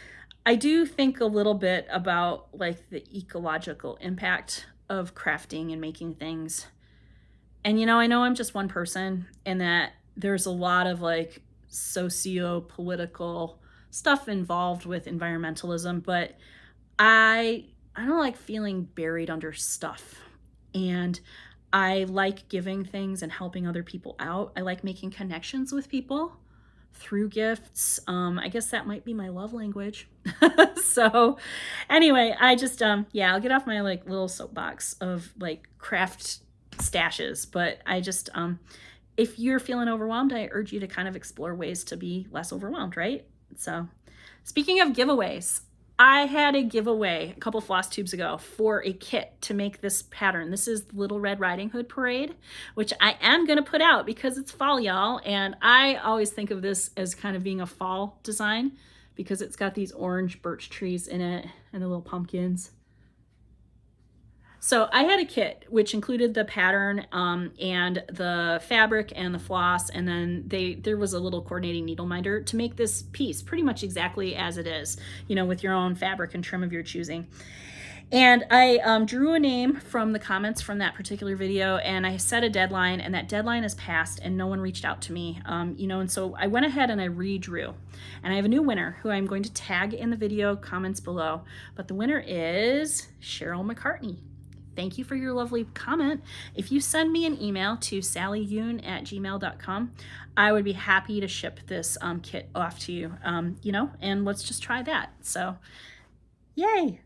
I do think a little bit about like the ecological impact of crafting and making things. And you know, I know I'm just one person, and that there's a lot of like socio-political stuff involved with environmentalism, but I don't like feeling buried under stuff. And I like giving things and helping other people out. I like making connections with people through gifts. I guess that might be my love language. So anyway, I just, yeah, I'll get off my like little soapbox of like craft stashes, but I just, if you're feeling overwhelmed, I urge you to kind of explore ways to be less overwhelmed, right? So speaking of giveaways, I had a giveaway a couple Flosstubes ago for a kit to make this pattern. This is Little Red Riding Hood Parade, which I am going to put out because it's fall, y'all. And I always think of this as kind of being a fall design because it's got these orange birch trees in it and the little pumpkins. So I had a kit which included the pattern and the fabric and the floss, and then there was a little coordinating needle minder to make this piece pretty much exactly as it is, you know, with your own fabric and trim of your choosing. And I drew a name from the comments from that particular video, and I set a deadline, and that deadline is passed and no one reached out to me, you know, and so I went ahead and I redrew. And I have a new winner who I'm going to tag in the video comments below, but the winner is Cheryl McCartney. Thank you for your lovely comment. If you send me an email to sallyyoon@gmail.com, I would be happy to ship this kit off to you, you know, and let's just try that. So, yay.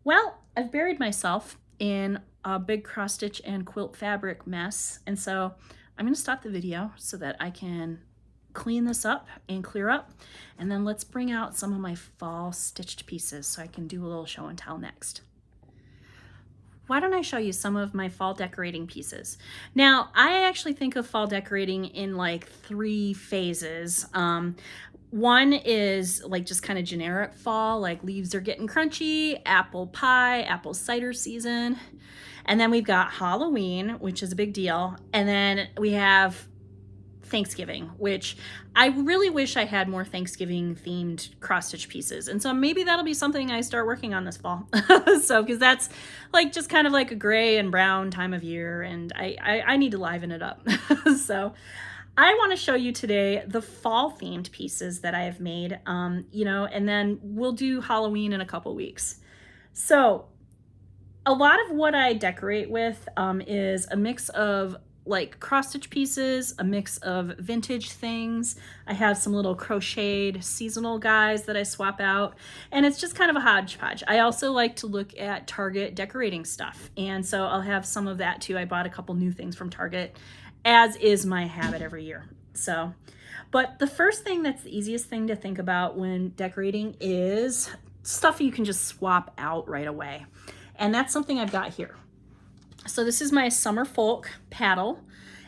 Well, I've buried myself in a big cross stitch and quilt fabric mess, and so I'm going to stop the video so that I can clean this up and clear up, and then let's bring out some of my fall stitched pieces so I can do a little show and tell next. Why don't I show you some of my fall decorating pieces? Now, I actually think of fall decorating in like 3 phases. One is like just kind of generic fall, like leaves are getting crunchy, apple pie, apple cider season. And then we've got Halloween, which is a big deal. And then we have Thanksgiving, which I really wish I had more Thanksgiving themed cross stitch pieces. And so maybe that'll be something I start working on this fall. So, because that's like just kind of like a gray and brown time of year, and I need to liven it up. So I want to show you today the fall themed pieces that I have made, you know, and then we'll do Halloween in a couple weeks. So A lot of what I decorate with is a mix of like cross stitch pieces, a mix of vintage things. I have some little crocheted seasonal guys that I swap out, and it's just kind of a hodgepodge. I also like to look at Target decorating stuff, and so I'll have some of that too. I bought a couple new things from Target, as is my habit every year. So, but the first thing that's the easiest thing to think about when decorating is stuff you can just swap out right away. And that's something I've got here. So this is my summer folk paddle.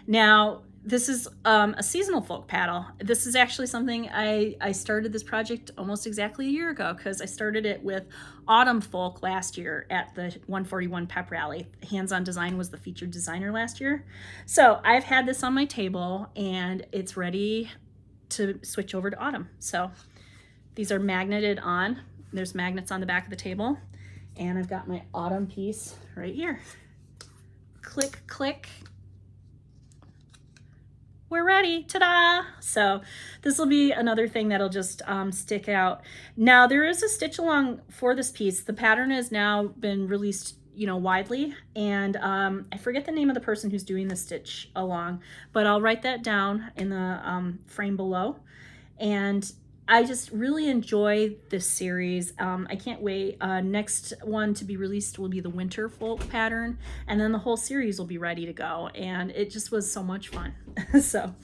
Now, this is a seasonal folk paddle. This is actually something I started this project almost exactly a year ago, because I started it with autumn folk last year at the 141 Pep Rally. Hands On Design was the featured designer last year. So I've had this on my table and it's ready to switch over to autumn. So these are magneted on. There's magnets on the back of the table. And I've got my autumn piece right here. Click, click. We're ready, ta-da! So this will be another thing that'll just stick out. Now there is a stitch along for this piece. The pattern has now been released, you know, widely, and I forget the name of the person who's doing the stitch along, but I'll write that down in the frame below. And I just really enjoy this series. I can't wait. Next one to be released will be the winter folk pattern, and then the whole series will be ready to go. And it just was so much fun. So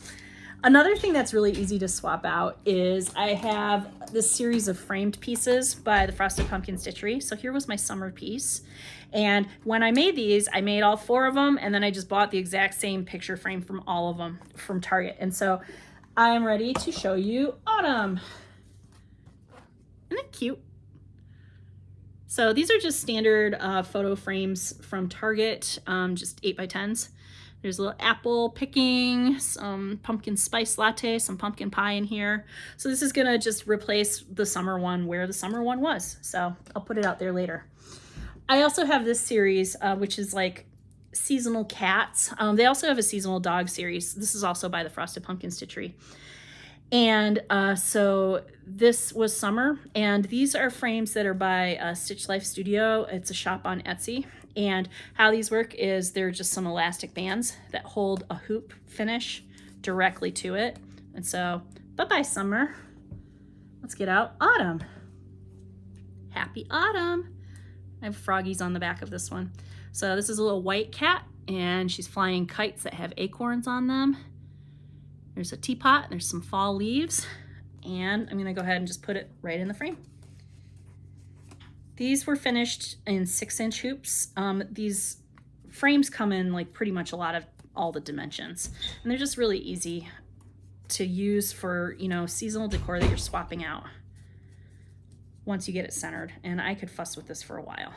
another thing that's really easy to swap out is I have this series of framed pieces by the Frosted Pumpkin Stitchery. So here was my summer piece. And when I made these, I made all 4 of them, and then I just bought the exact same picture frame from all of them from Target. And so I am ready to show you autumn. Isn't it cute? So these are just standard photo frames from Target, just 8x10s. There's a little apple picking, some pumpkin spice latte, some pumpkin pie in here. So this is gonna just replace the summer one where the summer one was. So I'll put it out there later. I also have this series, which is like seasonal cats. They also have a seasonal dog series. This is also by the Frosted Pumpkin Stitchery. And so this was summer, and these are frames that are by Stitch Life Studio. It's a shop on Etsy. And how these work is they're just some elastic bands that hold a hoop finish directly to it. And so, bye-bye summer. Let's get out autumn. Happy autumn. I have froggies on the back of this one. So this is a little white cat, and she's flying kites that have acorns on them. There's a teapot, there's some fall leaves, and I'm gonna go ahead and just put it right in the frame. These were finished in 6-inch hoops. These frames come in like pretty much a lot of all the dimensions, and they're just really easy to use for, you know, seasonal decor that you're swapping out once you get it centered. And I could fuss with this for a while.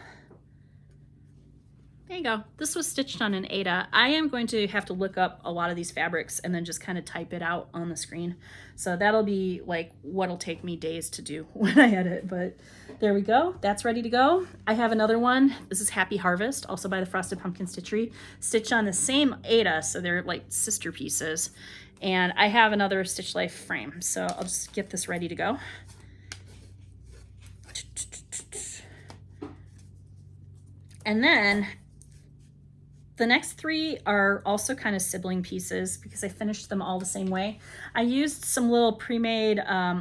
There you go. This was stitched on an Aida. I am going to have to look up a lot of these fabrics and then just kind of type it out on the screen. So that'll be like what'll take me days to do when I edit, but there we go. That's ready to go. I have another one. This is Happy Harvest, also by the Frosted Pumpkin Stitchery, stitched on the same Aida. So they're like sister pieces. And I have another Stitch Life frame. So I'll just get this ready to go. And then the next 3 are also kind of sibling pieces because I finished them all the same way. I used some little pre-made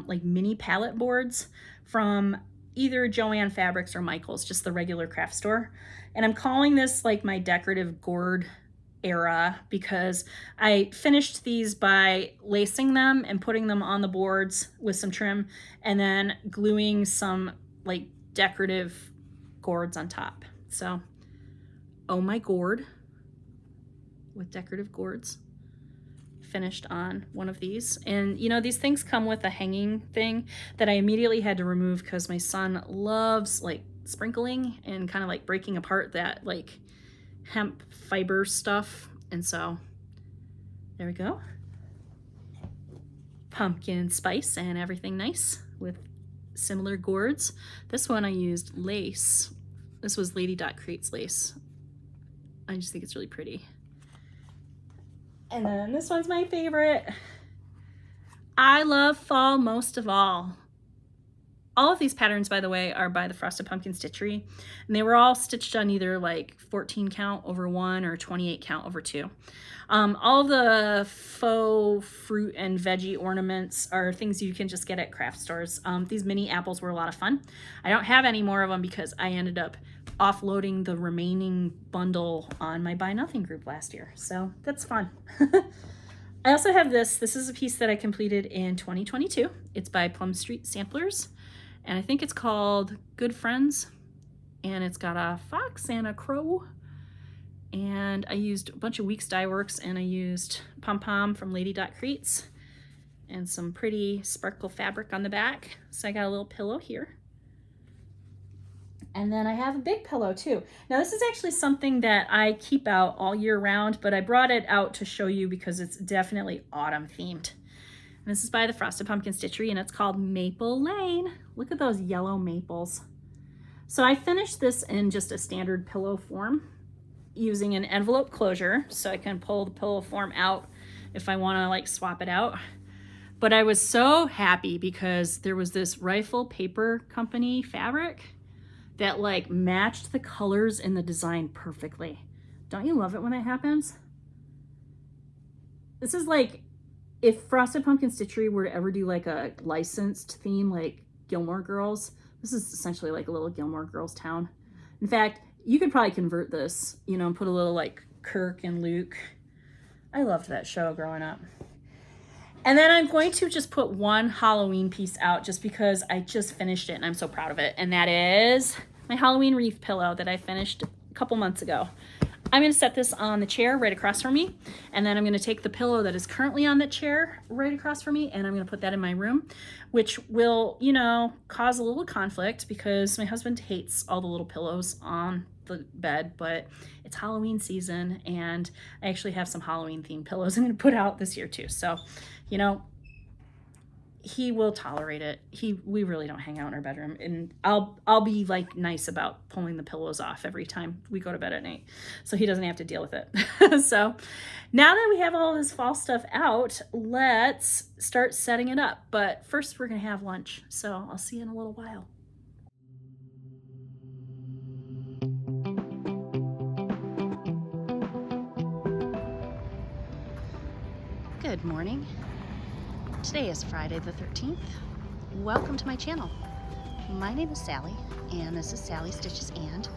like mini palette boards from either Joann Fabrics or Michael's, just the regular craft store. And I'm calling this like my decorative gourd era because I finished these by lacing them and putting them on the boards with some trim and then gluing some like decorative gourds on top. So, oh my gourd with decorative gourds finished on one of these. And you know, these things come with a hanging thing that I immediately had to remove because my son loves like sprinkling and kind of like breaking apart that like hemp fiber stuff. And so there we go. Pumpkin spice and everything nice with similar gourds. This one I used lace. This was Lady Dot Creates lace. I just think it's really pretty. And then this one's my favorite. I love fall most of all. All of these patterns, by the way, are by the Frosted Pumpkin Stitchery, and they were all stitched on either like 14 count over 1 or 28 count over 2. All the faux fruit and veggie ornaments are things you can just get at craft stores. These mini apples were a lot of fun. I don't have any more of them because I ended up offloading the remaining bundle on my Buy Nothing group last year, so that's fun. I also have this. This is a piece that I completed in 2022. It's by Plum Street Samplers, and I think it's called Good Friends, and it's got a fox and a crow. And I used a bunch of Weeks Dye Works, and I used Pom Pom from Lady Dot Creates and some pretty sparkle fabric on the back. So I got a little pillow here. And then I have a big pillow too. Now this is actually something that I keep out all year round, but I brought it out to show you because it's definitely autumn themed. And this is by the Frosted Pumpkin Stitchery, and it's called Maple Lane. Look at those yellow maples. So I finished this in just a standard pillow form using an envelope closure, so I can pull the pillow form out if I want to like swap it out. But I was so happy because there was this Rifle Paper Company fabric that like matched the colors in the design perfectly. Don't you love it when that happens? This is like if Frosted Pumpkin Stitchery were to ever do like a licensed theme like Gilmore Girls. This is essentially like a little Gilmore Girls town. In fact, you could probably convert this, you know, and put a little like Kirk and Luke. I loved that show growing up. And then I'm going to just put one Halloween piece out just because I just finished it and I'm so proud of it. And that is my Halloween wreath pillow that I finished a couple months ago. I'm going to set this on the chair right across from me. And then I'm going to take the pillow that is currently on the chair right across from me, and I'm going to put that in my room, which will, you know, cause a little conflict because my husband hates all the little pillows on the bed, but it's Halloween season and I actually have some Halloween themed pillows I'm going to put out this year too. So, you know, he will tolerate it. We really don't hang out in our bedroom, and I'll be like nice about pulling the pillows off every time we go to bed at night, so he doesn't have to deal with it. So now that we have all this fall stuff out, let's start setting it up. But first we're gonna have lunch, so I'll see you in a little while. Good morning. Today is Friday the 13th. Welcome to my channel. My name is Sally, and this is Sally Stitches And,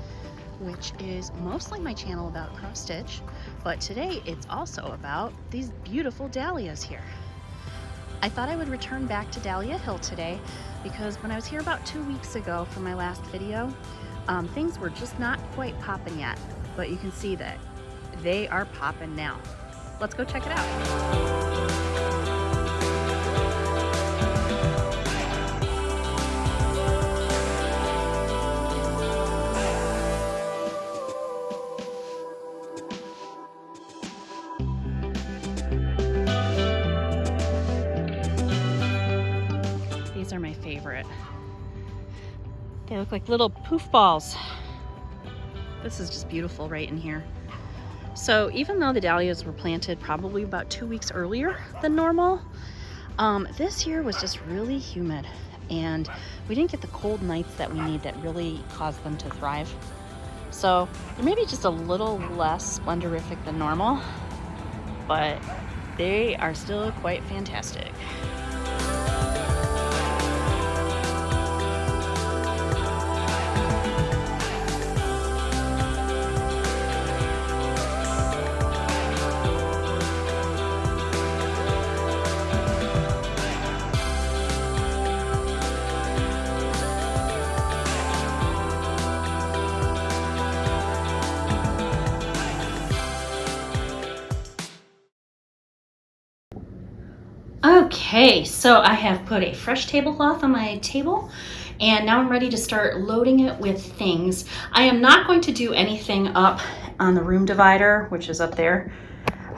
which is mostly my channel about cross stitch, but today it's also about these beautiful dahlias here. I thought I would return back to Dahlia Hill today because when I was here about 2 weeks ago for my last video, things were just not quite popping yet, but you can see that they are popping now. Let's go check it out. These are my favorite. They look like little poof balls. This is just beautiful right in here. So even though the dahlias were planted probably about 2 weeks earlier than normal, this year was just really humid and we didn't get the cold nights that we need that really caused them to thrive. So they're maybe just a little less splendorific than normal, but they are still quite fantastic. Okay, so I have put a fresh tablecloth on my table and now I'm ready to start loading it with things. I am not going to do anything up on the room divider, which is up there.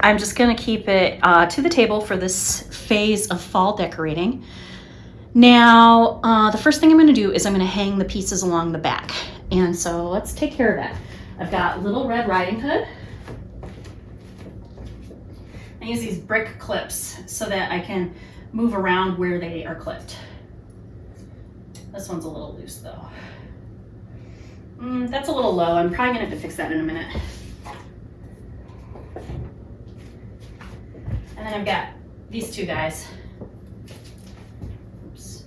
I'm just going to keep it to the table for this phase of fall decorating. Now, the first thing I'm going to do is I'm going to hang the pieces along the back. And so let's take care of that. I've got Little Red Riding Hood. I use these brick clips so that I can move around where they are clipped. This one's a little loose though. That's a little low. I'm probably gonna have to fix that in a minute. And then I've got these two guys. Oops.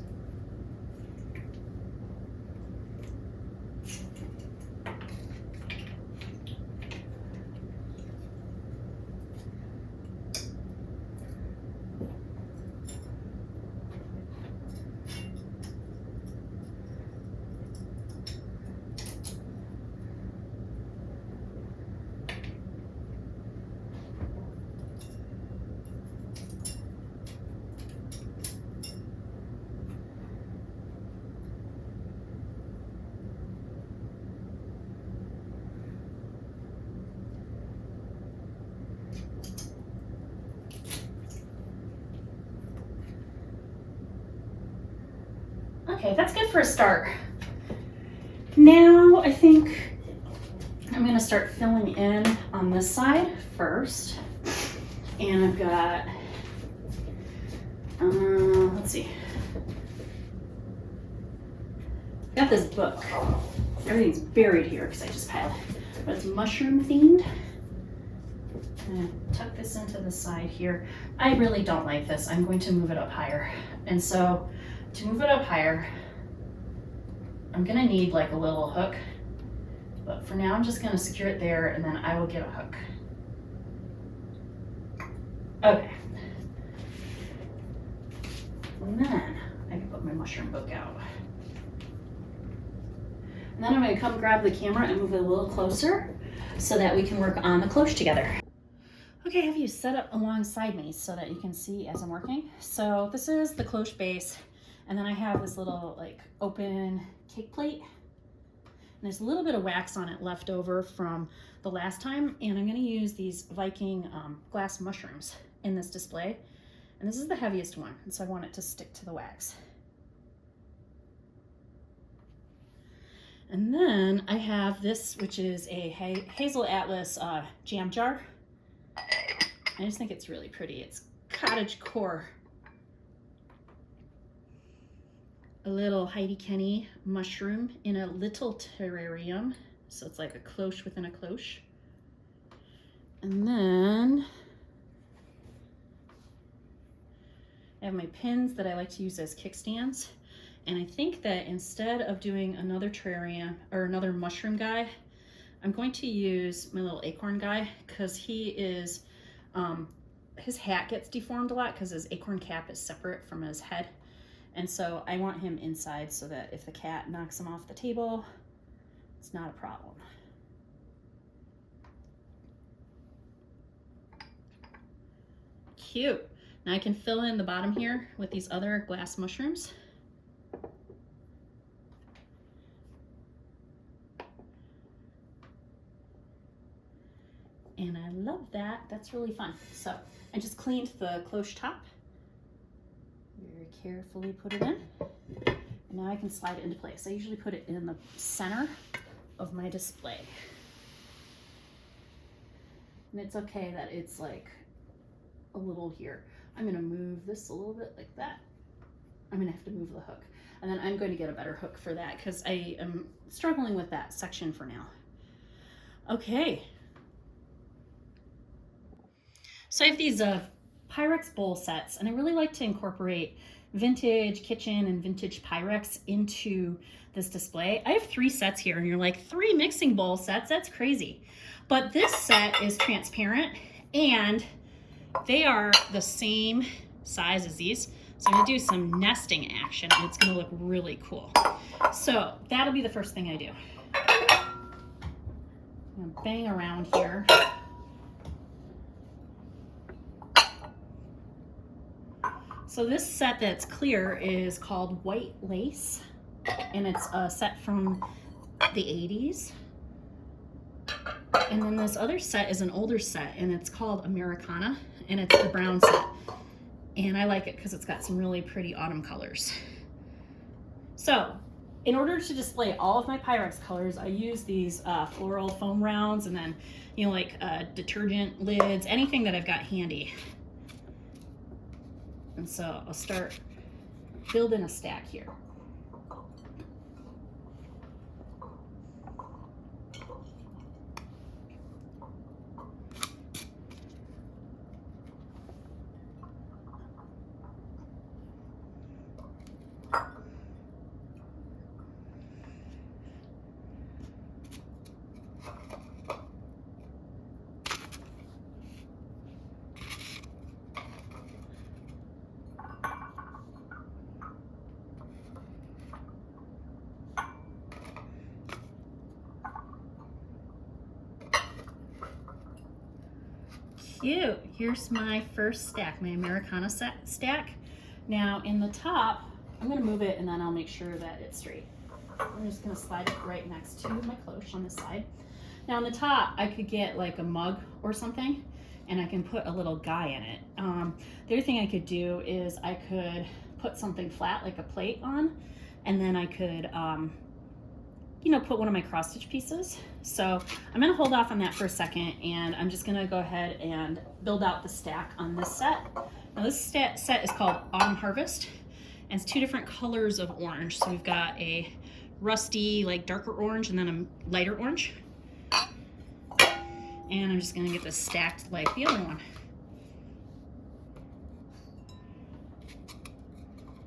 Okay, that's good for a start. Now I think I'm gonna start filling in on this side first. And I've got, let's see. I've got this book. Everything's buried here because I just piled it. But it's mushroom themed. I'm gonna tuck this into the side here. I really don't like this. I'm going to move it up higher. And so to move it up higher, I'm gonna need like a little hook, but for now I'm just gonna secure it there and then I will get a hook. Okay. And then I can put my mushroom book out. And then I'm gonna come grab the camera and move it a little closer so that we can work on the cloche together. Okay, I have you set up alongside me so that you can see as I'm working. So this is the cloche base. And then I have this little like open cake plate. And there's a little bit of wax on it left over from the last time. And I'm gonna use these Viking glass mushrooms in this display. And this is the heaviest one. And so I want it to stick to the wax. And then I have this, which is a Hazel Atlas jam jar. I just think it's really pretty. It's cottage core. A little Heidi Kenny mushroom in a little terrarium. So it's like a cloche within a cloche. And then I have my pins that I like to use as kickstands. And I think that instead of doing another terrarium or another mushroom guy, I'm going to use my little acorn guy because he is, his hat gets deformed a lot because his acorn cap is separate from his head. And so I want him inside so that if the cat knocks him off the table, it's not a problem. Cute. Now I can fill in the bottom here with these other glass mushrooms. And I love that. That's really fun. So I just cleaned the cloche top. Very carefully put it in. And now I can slide it into place. I usually put it in the center of my display. And it's okay that it's like a little here. I'm gonna move this a little bit like that. I'm gonna have to move the hook. And then I'm going to get a better hook for that because I am struggling with that section for now. Okay. So I have these Pyrex bowl sets, and I really like to incorporate vintage kitchen and vintage Pyrex into this display. I have 3 sets here, and you're like, 3 mixing bowl sets? That's crazy. But this set is transparent, and they are the same size as these. So I'm gonna do some nesting action, and it's gonna look really cool. So that'll be the first thing I do. I'm gonna bang around here. So this set that's clear is called White Lace, and it's a set from the 80s. And then this other set is an older set, and it's called Americana, and it's the brown set. And I like it because it's got some really pretty autumn colors. So in order to display all of my Pyrex colors, I use these floral foam rounds, and then, you know, like detergent lids, anything that I've got handy. And so I'll start building a stack here. Cute. Here's my first stack, my Americana stack. Now in the top, I'm gonna move it and then I'll make sure that it's straight. I'm just gonna slide it right next to my cloche on this side. Now on the top, I could get like a mug or something and I can put a little guy in it. The other thing I could do is I could put something flat like a plate on, and then I could you know, put one of my cross stitch pieces. So I'm gonna hold off on that for a second, and I'm just gonna go ahead and build out the stack on this set. Now this set is called Autumn Harvest, and it's two different colors of orange. So we've got a rusty, like darker orange, and then a lighter orange. And I'm just gonna get this stacked like the other one.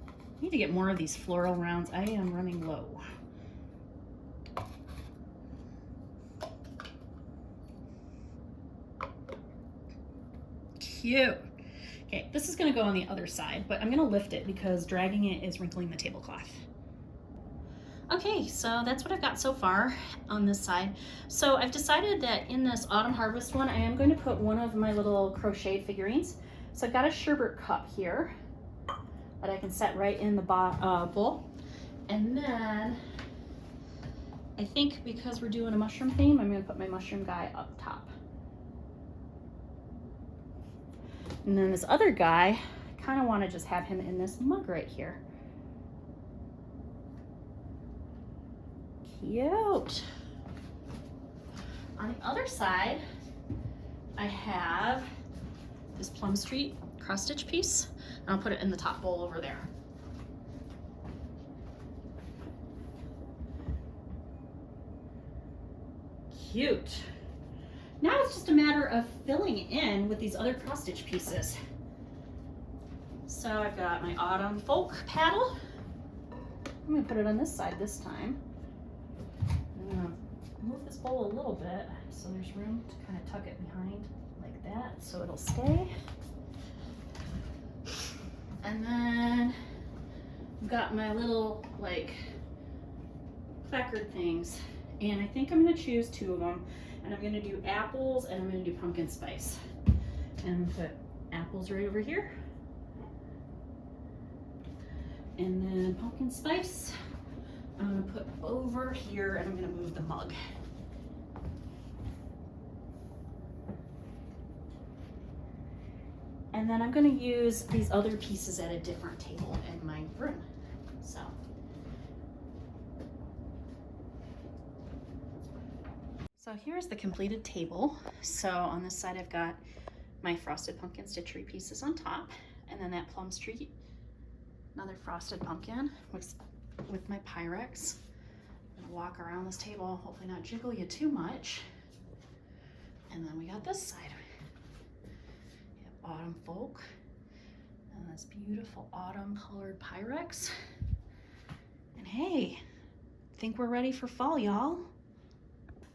I need to get more of these floral rounds. I am running low. Cute. Okay, this is gonna go on the other side, but I'm gonna lift it because dragging it is wrinkling the tablecloth. Okay, so that's what I've got so far on this side. So I've decided that in this Autumn Harvest one, I am going to put one of my little crocheted figurines. So I've got a sherbet cup here that I can set right in the bowl. And then I think because we're doing a mushroom theme, I'm gonna put my mushroom guy up top. And then this other guy, I kind of want to just have him in this mug right here. Cute. On the other side, I have this Plum Street cross stitch piece, and I'll put it in the top bowl over there. Cute. Now it's just a matter of filling in with these other cross stitch pieces. So I've got my Autumn Folk paddle. I'm gonna put it on this side this time. I'm gonna move this bowl a little bit so there's room to kind of tuck it behind like that so it'll stay. And then I've got my little like placard things, and I think I'm gonna choose two of them. And I'm gonna do apples and I'm gonna do pumpkin spice. And I'm gonna put apples right over here. And then pumpkin spice, I'm gonna put over here, and I'm gonna move the mug. And then I'm gonna use these other pieces at a different table in my room. So here's the completed table. So on this side I've got my Frosted Pumpkin Stitchery pieces on top, and then that Plum Street, another Frosted Pumpkin with my Pyrex. I'm gonna walk around this table, hopefully not jiggle you too much. And then we got this side. We have Autumn Folk, and this beautiful autumn colored Pyrex. And hey, I think we're ready for fall, y'all.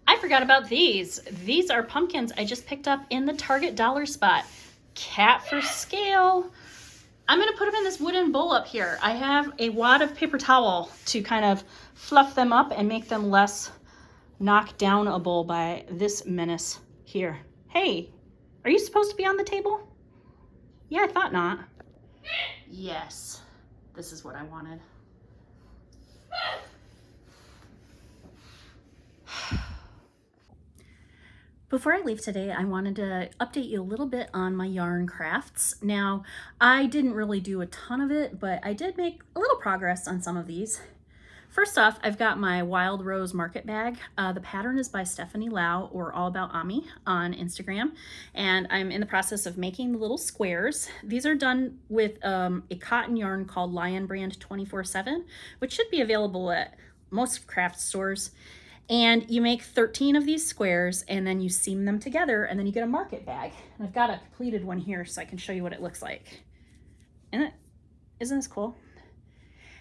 I forgot about these. These are pumpkins I just picked up in the Target dollar spot. Cat for scale. I'm gonna put them in this wooden bowl up here. I have a wad of paper towel to kind of fluff them up and make them less knock-downable by this menace here. Hey, are you supposed to be on the table? Yeah, I thought not. Yes, this is what I wanted. Before I leave today, I wanted to update you a little bit on my yarn crafts. Now, I didn't really do a ton of it, but I did make a little progress on some of these. First off, I've got my Wild Rose market bag. The pattern is by Stephanie Lau, or All About Ami on Instagram, and I'm in the process of making the little squares. These are done with a cotton yarn called Lion Brand 24/7, which should be available at most craft stores. And you make 13 of these squares, and then you seam them together, and then you get a market bag. And I've got a completed one here so I can show you what it looks like. Isn't this cool?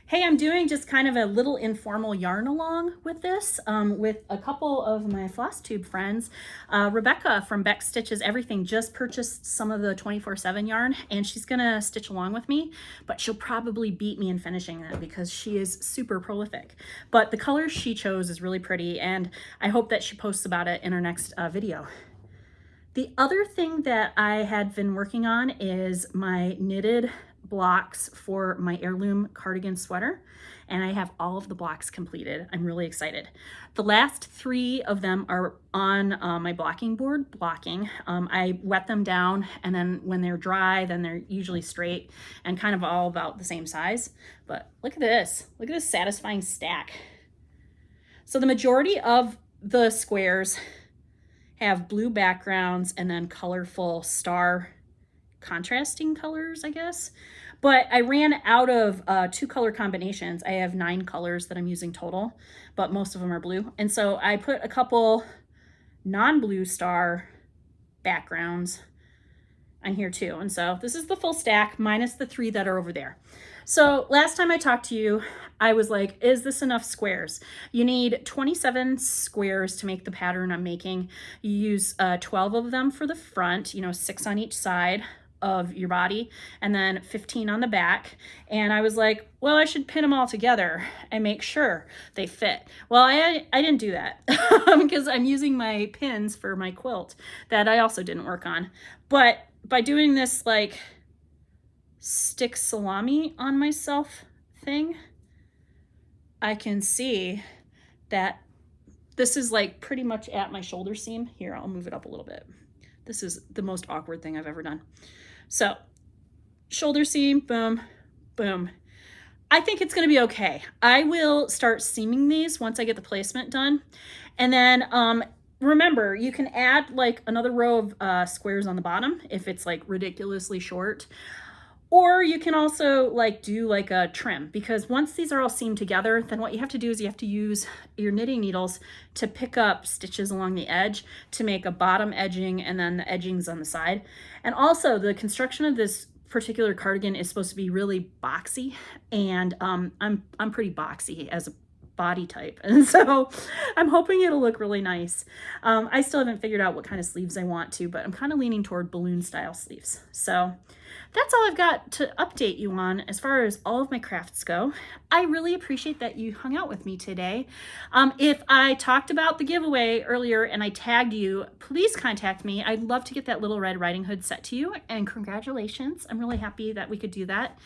Hey, I'm doing just kind of a little informal yarn along with this with a couple of my Flosstube friends. Rebecca from Beck Stitches Everything just purchased some of the 24/7 yarn, and she's gonna stitch along with me, but she'll probably beat me in finishing them because she is super prolific. But the colors she chose is really pretty, and I hope that she posts about it in her next video. The other thing that I had been working on is my knitted blocks for my heirloom cardigan sweater, and I have all of the blocks completed. I'm really excited. The last 3 of them are on my blocking board blocking. I wet them down, and then when they're dry, then they're usually straight and kind of all about the same size. But look at this. Look at this satisfying stack. So the majority of the squares have blue backgrounds and then colorful star contrasting colors, I guess. But I ran out of 2 color combinations. I have 9 colors that I'm using total, but most of them are blue. And so I put a couple non-blue star backgrounds on here too. And so this is the full stack minus the 3 that are over there. So last time I talked to you, I was like, is this enough squares? You need 27 squares to make the pattern I'm making. You use 12 of them for the front, 6 on each side of your body, and then 15 on the back. And I was like, well, I should pin them all together and make sure they fit. Well, I didn't do that because I'm using my pins for my quilt that I also didn't work on. But by doing this like stick salami on myself thing, I can see that this is like pretty much at my shoulder seam. Here, I'll move it up a little bit. This is the most awkward thing I've ever done. So shoulder seam, boom, boom. I think it's gonna be okay. I will start seaming these once I get the placement done. And then remember, you can add like another row of squares on the bottom if it's like ridiculously short. Or you can also like do like a trim, because once these are all seamed together, then what you have to do is you have to use your knitting needles to pick up stitches along the edge to make a bottom edging and then the edgings on the side. And also the construction of this particular cardigan is supposed to be really boxy, and I'm pretty boxy as a body type, and so I'm hoping it'll look really nice. I still haven't figured out what kind of sleeves I want to, but I'm kind of leaning toward balloon style sleeves. So that's all I've got to update you on as far as all of my crafts go. I really appreciate that you hung out with me today. If I talked about the giveaway earlier and I tagged you, please contact me. I'd love to get that little Red Riding Hood set to you, and congratulations. I'm really happy that we could do that.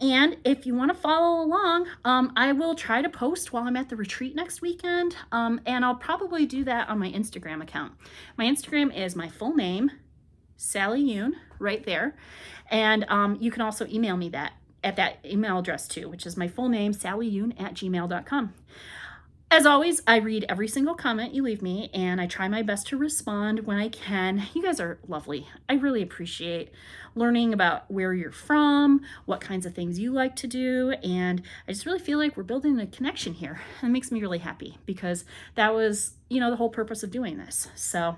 And if you want to follow along, I will try to post while I'm at the retreat next weekend, and I'll probably do that on my Instagram account. My Instagram is my full name, Sally Yoon, right there. And you can also email me that at that email address too, which is my full name, sallyyoon@gmail.com. As always, I read every single comment you leave me, and I try my best to respond when I can. You guys are lovely. I really appreciate learning about where you're from, what kinds of things you like to do, and I just really feel like we're building a connection here. It makes me really happy, because that was, the whole purpose of doing this. So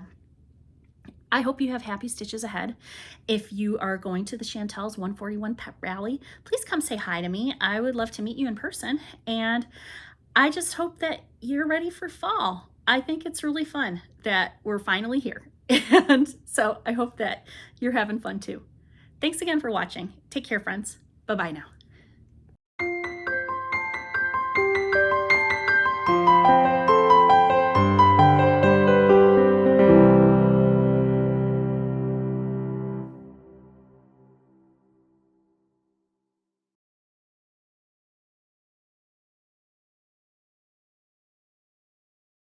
I hope you have happy stitches ahead. If you are going to the Chantel's 141 Pep Rally, please come say hi to me. I would love to meet you in person, and I just hope that you're ready for fall. I think it's really fun that we're finally here. And so I hope that you're having fun too. Thanks again for watching. Take care, friends. Bye-bye now.